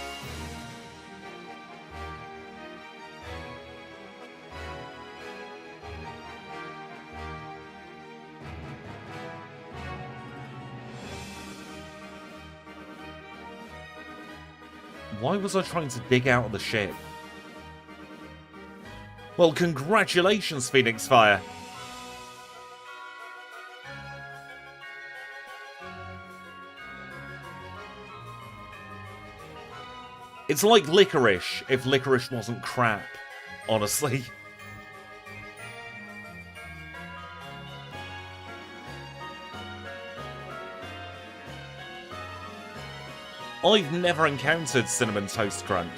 Speaker 1: Why was I trying to dig out of the ship? Well, congratulations, Phoenix Fire. It's like licorice, if licorice wasn't crap, honestly. I've never encountered Cinnamon Toast Crunch.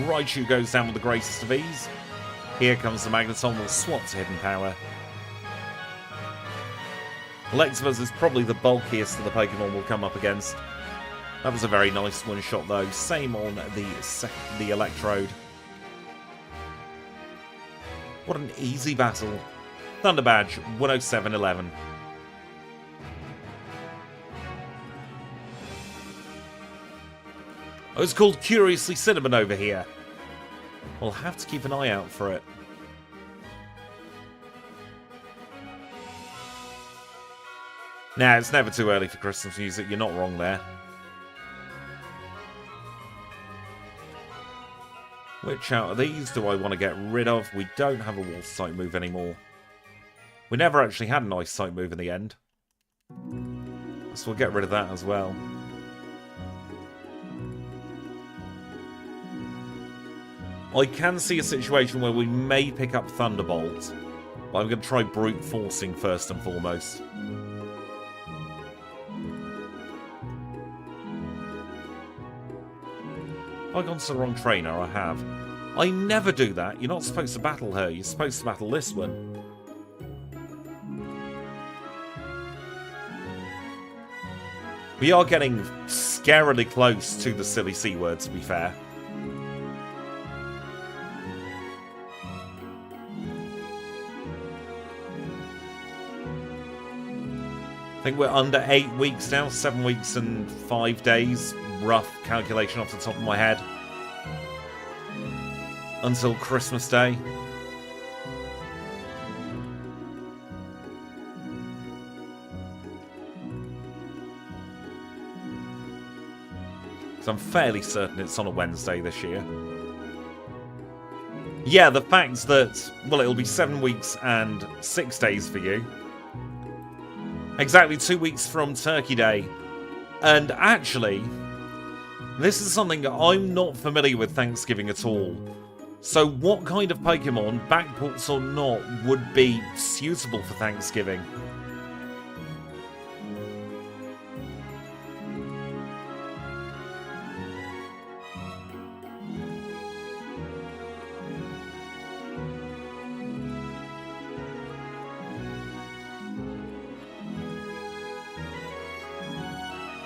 Speaker 1: Raichu goes down with the greatest of ease. Here comes the Magneton, will swap to Hidden Power. Electabuzz is probably the bulkiest of the Pokemon we'll come up against. That was a very nice one-shot though. Same on the Electrode. What an easy battle. Thunder Badge, 107.11. Oh, it's called Curiously Cinnamon over here. We'll have to keep an eye out for it. Nah, it's never too early for Christmas music. You're not wrong there. Which out of these do I want to get rid of? We don't have a Water type move anymore. We never actually had an Ice type move in the end. So we'll get rid of that as well. I can see a situation where we may pick up Thunderbolt, but I'm going to try brute forcing first and foremost. Have I gone to the wrong trainer? I have. I never do that. You're not supposed to battle her. You're supposed to battle this one. We are getting scarily close to the silly C word, to be fair. I think we're under 8 weeks now, 7 weeks and 5 days. Rough calculation off the top of my head. Until Christmas Day. So I'm fairly certain it's on a Wednesday this year. Yeah, the fact that, well, it'll be 7 weeks and 6 days for you. Exactly 2 weeks from Turkey Day. And actually, this is something I'm not familiar with Thanksgiving at all. So what kind of Pokemon, backports or not, would be suitable for Thanksgiving?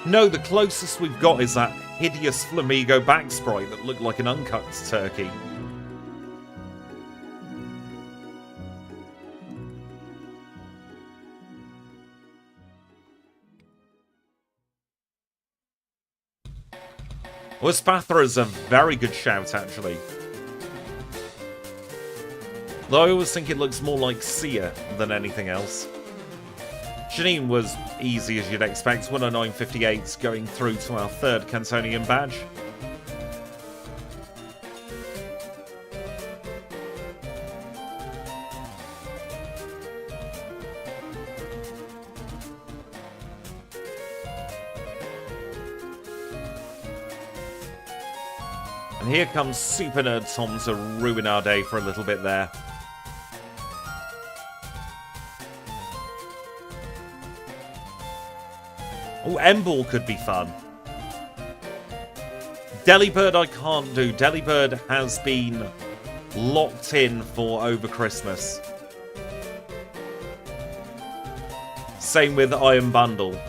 Speaker 1: No, the closest we've got is that hideous Flamigo back sprite that looked like an uncut turkey. Well, Spathra is a very good shout, actually. Though I always think it looks more like Sia than anything else. Janine was easy as you'd expect, 109.58 going through to our third Cantonian badge. And here comes Super Nerd Tom to ruin our day for a little bit there. Oh, Emball could be fun. Delibird I can't do. Delibird has been locked in for over Christmas. Same with Iron Bundle.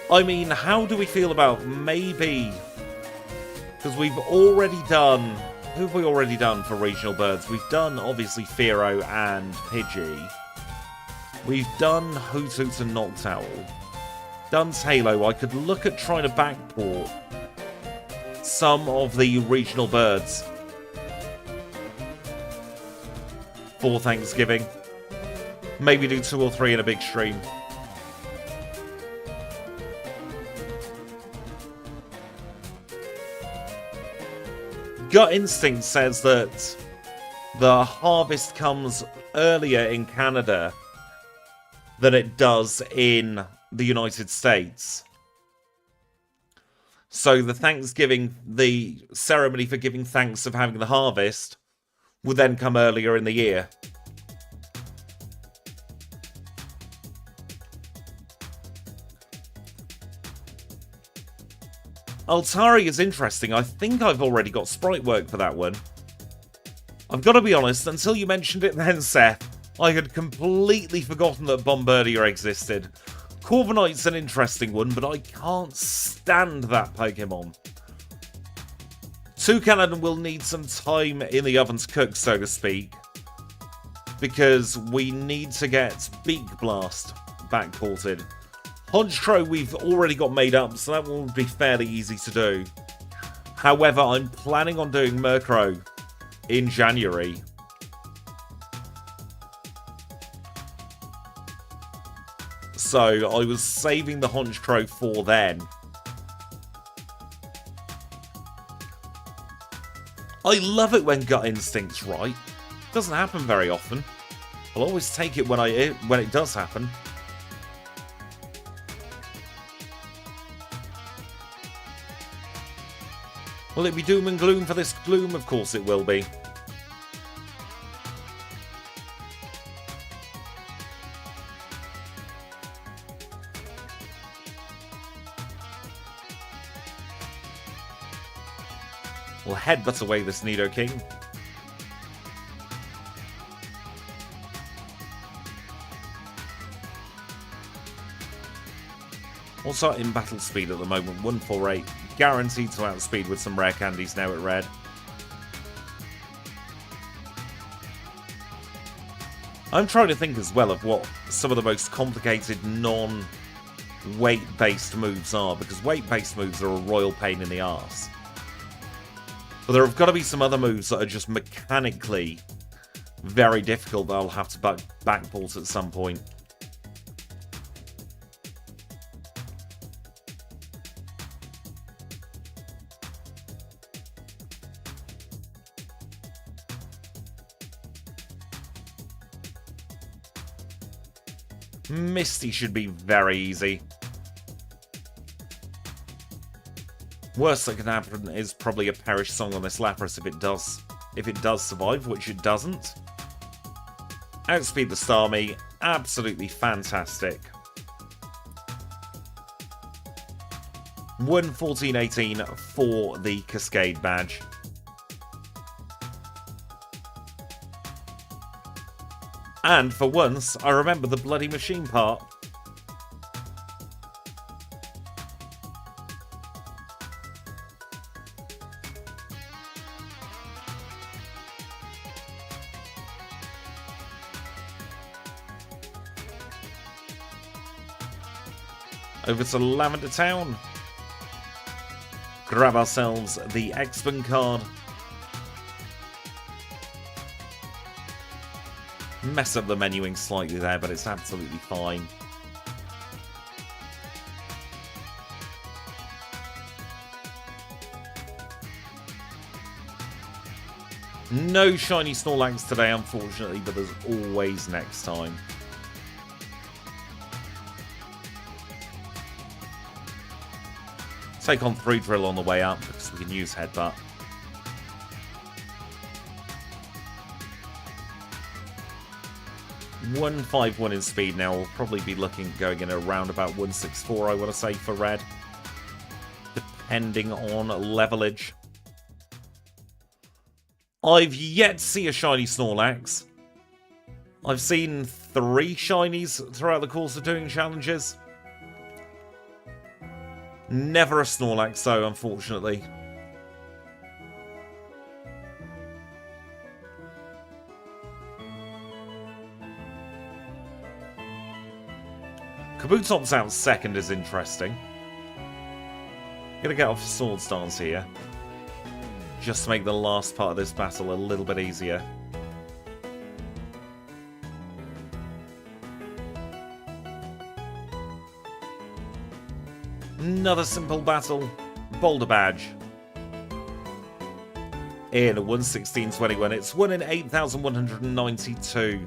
Speaker 1: I mean, how do we feel about maybe... Because we've already done... Who have we already done for regional birds? We've done, obviously, Fearow and Pidgey. We've done Hoot Hoot and Noctowl. Done Halo. I could look at trying to backport some of the regional birds for Thanksgiving. Maybe do 2 or 3 in a big stream. Gut Instinct says that the harvest comes earlier in Canada than it does in the United States. So the Thanksgiving, the ceremony for giving thanks of having the harvest, will then come earlier in the year. Altari is interesting. I think I've already got sprite work for that one. I've got to be honest, until you mentioned it then, Seth, I had completely forgotten that Bombardier existed. Corviknight's an interesting one, but I can't stand that Pokemon. Toucannon will need some time in the oven to cook, so to speak, because we need to get Beak Blast backported. Honchkrow we've already got made up, so that will be fairly easy to do. However, I'm planning on doing Murkrow in January. So I was saving the Honchkrow for then. I love it when Gut Instinct's right. Doesn't happen very often. I'll always take it when it does happen. Will it be doom and gloom for this gloom? Of course it will be. We'll headbutt away this Nidoking. What's our in-battle speed at the moment? 148. Guaranteed to outspeed with some rare candies now at red. I'm trying to think as well of what some of the most complicated non-weight-based moves are, because weight-based moves are a royal pain in the arse. But there have got to be some other moves that are just mechanically very difficult that I'll have to backport at some point. Misty should be very easy. Worst that can happen is probably a Perish Song on this Lapras if it does survive, which it doesn't. Outspeed the Starmie, absolutely fantastic. 1:14.18 for the Cascade badge. And for once, I remember the bloody machine part. Over to Lavender Town. Grab ourselves the X-Men card. Mess up the menuing slightly there, but it's absolutely fine. No shiny Snorlax today, unfortunately, but there's always next time. Take on 3 Drill on the way up, because we can use Headbutt. $151 in speed now. We'll probably be going in around about 164, I want to say, for red. Depending on levelage. I've yet to see a shiny Snorlax. I've seen 3 shinies throughout the course of doing challenges. Never a Snorlax, though, unfortunately. Kabutops out second is interesting. Gonna get off Swords Dance here. Just to make the last part of this battle a little bit easier. Another simple battle. Boulder Badge. In a 1:16.21. It's 1 in 8,192.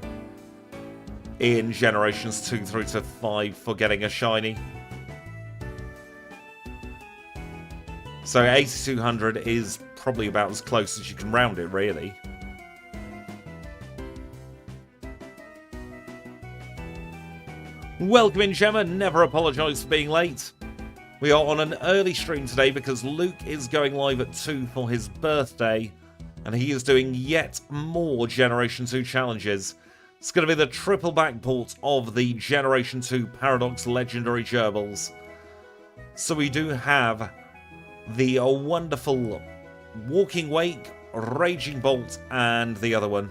Speaker 1: In generations 2 through to 5 for getting a shiny. So 8,200 is probably about as close as you can round it, really. Welcome in, Gemma. Never apologise for being late. We are on an early stream today because Luke is going live at 2 for his birthday, and he is doing yet more Generation 2 challenges. It's going to be the triple backport of the Generation 2 Paradox Legendary Gerbils. So we do have the wonderful Walking Wake, Raging Bolt, and the other one.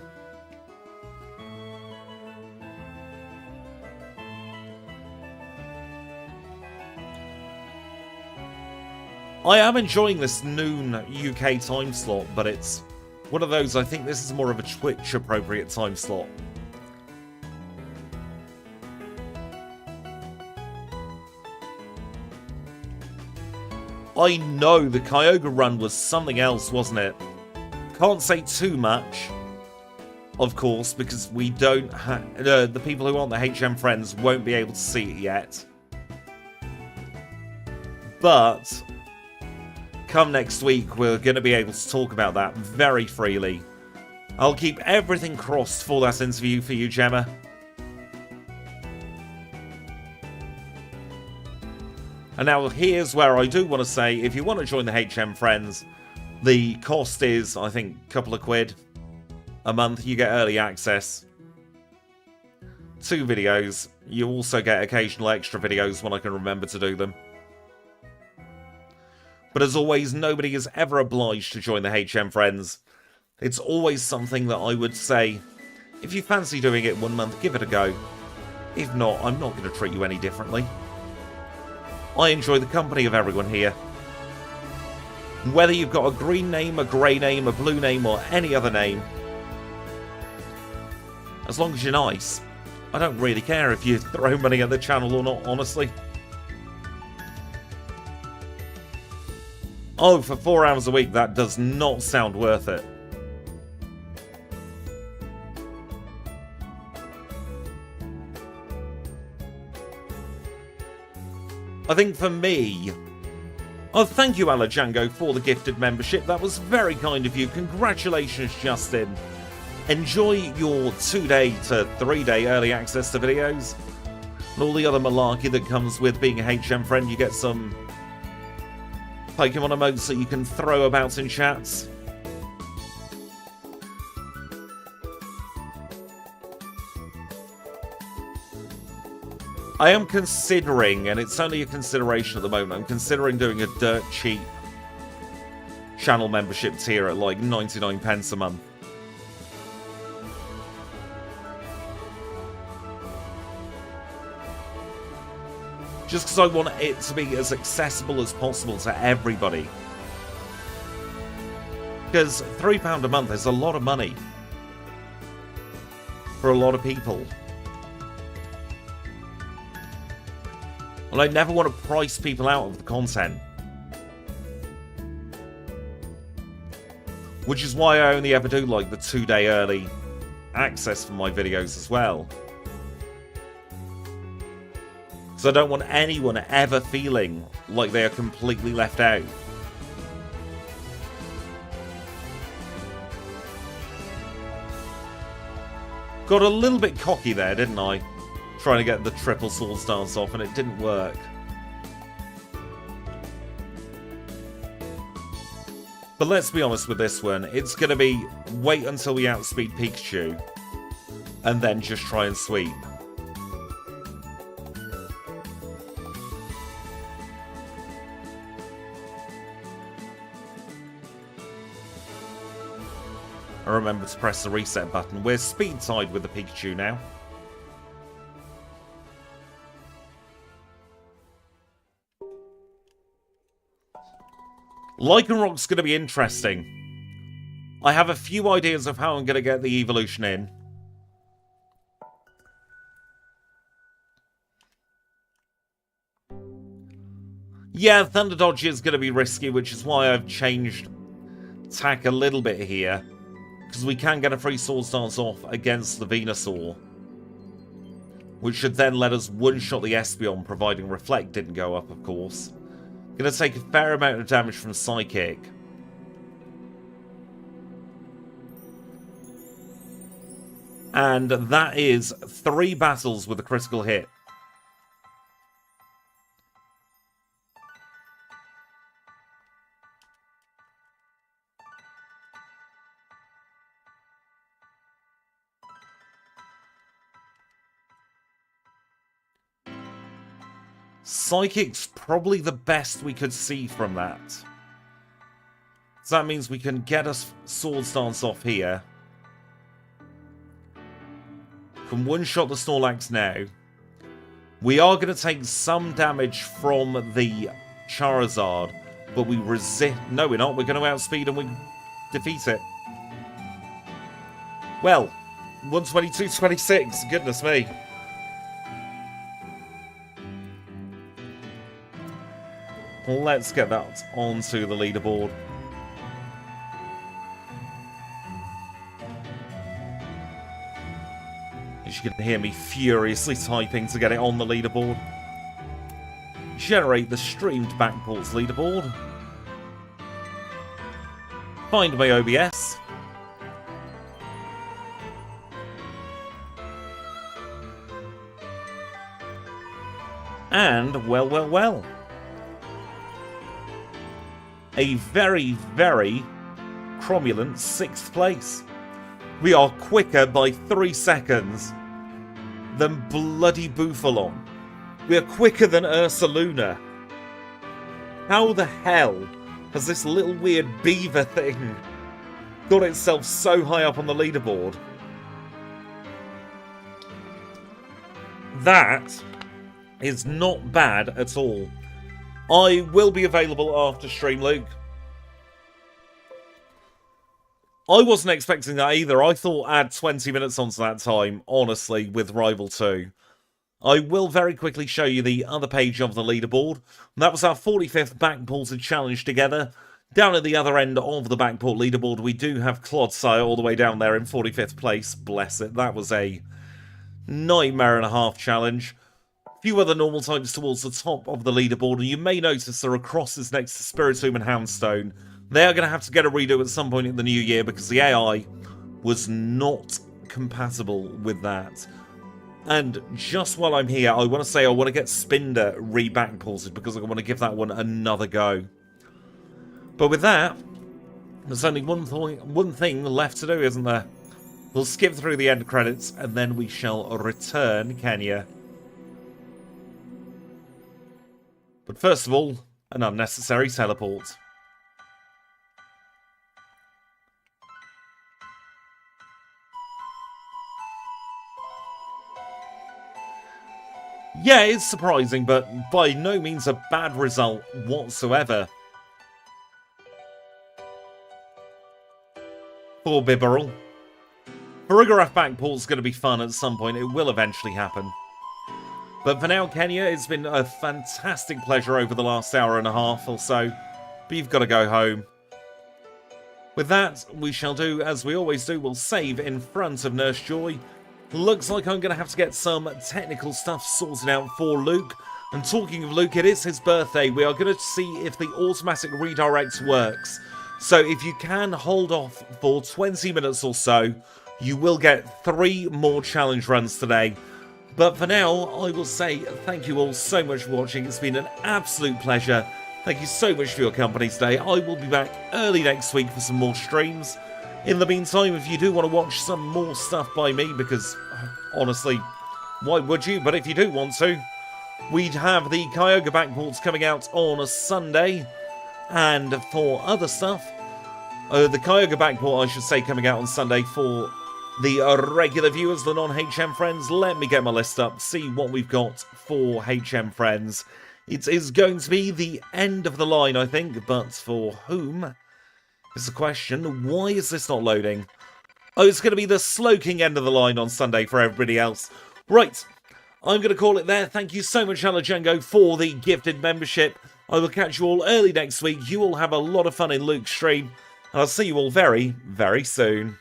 Speaker 1: I am enjoying this noon UK time slot, but it's one of those, I think this is more of a Twitch appropriate time slot. I know the Kyogre run was something else, wasn't it? Can't say too much, of course, because we don't the people who aren't the HM friends won't be able to see it yet. But come next week, we're going to be able to talk about that very freely. I'll keep everything crossed for that interview for you, Gemma. And now here's where I do want to say, if you want to join the HM Friends, the cost is, I think, a couple of quid a month. You get early access. 2 videos. You also get occasional extra videos when I can remember to do them. But as always, nobody is ever obliged to join the HM Friends. It's always something that I would say, if you fancy doing it 1 month, give it a go. If not, I'm not going to treat you any differently. I enjoy the company of everyone here. Whether you've got a green name, a grey name, a blue name, or any other name, as long as you're nice, I don't really care if you throw money at the channel or not, honestly. Oh, for 4 hours a week, that does not sound worth it. I think for me... Oh, thank you, Alajango, for the gifted membership. That was very kind of you. Congratulations, Justin. Enjoy your 2-day to 3-day early access to videos. And all the other malarkey that comes with being a HM friend. You get some Pokemon emotes that you can throw about in chats. I am considering, and it's only a consideration at the moment, I'm considering doing a dirt cheap channel membership tier at like 99 pence a month. Just because I want it to be as accessible as possible to everybody. Because £3 a month is a lot of money for a lot of people. And I never want to price people out of the content. Which is why I only ever do like the 2-day early access for my videos as well. Because I don't want anyone ever feeling like they are completely left out. Got a little bit cocky there, didn't I? Trying to get the triple swords dance off, and it didn't work. But let's be honest with this one. It's going to be wait until we outspeed Pikachu, and then just try and sweep. And remember to press the reset button. We're speed tied with the Pikachu now. Lycanroc's going to be interesting. I have a few ideas of how I'm going to get the evolution in. Yeah, Thunder Dodge is going to be risky, which is why I've changed tack a little bit here. Because we can get a free Swords Dance off against the Venusaur. Which should then let us one-shot the Espeon, providing Reflect didn't go up, of course. Going to take a fair amount of damage from Psychic. And that is 3 battles with a critical hit. Psychic's probably the best we could see from that. So that means we can get a Swords Dance off here. Can one-shot the Snorlax now. We are going to take some damage from the Charizard, but we resist... No, we're not. We're going to outspeed and we defeat it. Well, 122-26. Goodness me. Let's get that onto the leaderboard. As you can hear me furiously typing to get it on the leaderboard. Generate the streamed backports leaderboard. find my OBS. And, well. A very, very cromulent 6th place. We are quicker by 3 seconds than bloody Bufalon. We are quicker than Ursaluna. How the hell has this little weird beaver thing got itself so high up on the leaderboard? That is not bad at all. I will be available after stream, Luke. I wasn't expecting that either. I thought add 20 minutes onto that time, honestly, with Rival 2. I will very quickly show you the other page of the leaderboard. That was our 45th backported challenge together. Down at the other end of the backport leaderboard, we do have Clodsire all the way down there in 45th place. Bless it. That was a nightmare and a half challenge. Few other normal types towards the top of the leaderboard, and you may notice there are crosses next to Spiritomb and Houndstone. They are going to have to get a redo at some point in the new year because the AI was not compatible with that. And just while I'm here, I want to say I want to get Spinder re-backported because I want to give that one another go. But with that, there's only one thing left to do, isn't there? We'll skip through the end credits and then we shall return Kenya. But first of all, an unnecessary teleport. Yeah, it's surprising, but by no means a bad result whatsoever. For Bibarel. Farigiraf Backport's going to be fun at some point. It will eventually happen. But for now, Kenya, it's been a fantastic pleasure over the last hour and a half or so. But you've got to go home. With that, we shall do as we always do. We'll save in front of Nurse Joy. Looks like I'm going to have to get some technical stuff sorted out for Luke. And talking of Luke, it is his birthday. We are going to see if the automatic redirect works. So if you can hold off for 20 minutes or so, you will get 3 more challenge runs today. But for now, I will say thank you all so much for watching. It's been an absolute pleasure. Thank you so much for your company today. I will be back early next week for some more streams. In the meantime, if you do want to watch some more stuff by me, because honestly, why would you? But if you do want to, we'd have the Kyogre Backports coming out on a Sunday. And for other stuff, the Kyogre Backport, I should say, coming out on Sunday for the regular viewers, the non-HM friends. Let me get my list up, see what we've got for HM friends. It is going to be the end of the line, I think, but for whom is the question. Why is this not loading? Oh, it's going to be the Slowking end of the line on Sunday for everybody else. Right, I'm going to call it there. Thank you so much, Alajango, for the gifted membership. I will catch you all early next week. You all have a lot of fun in Luke's stream. And I'll see you all very, very soon.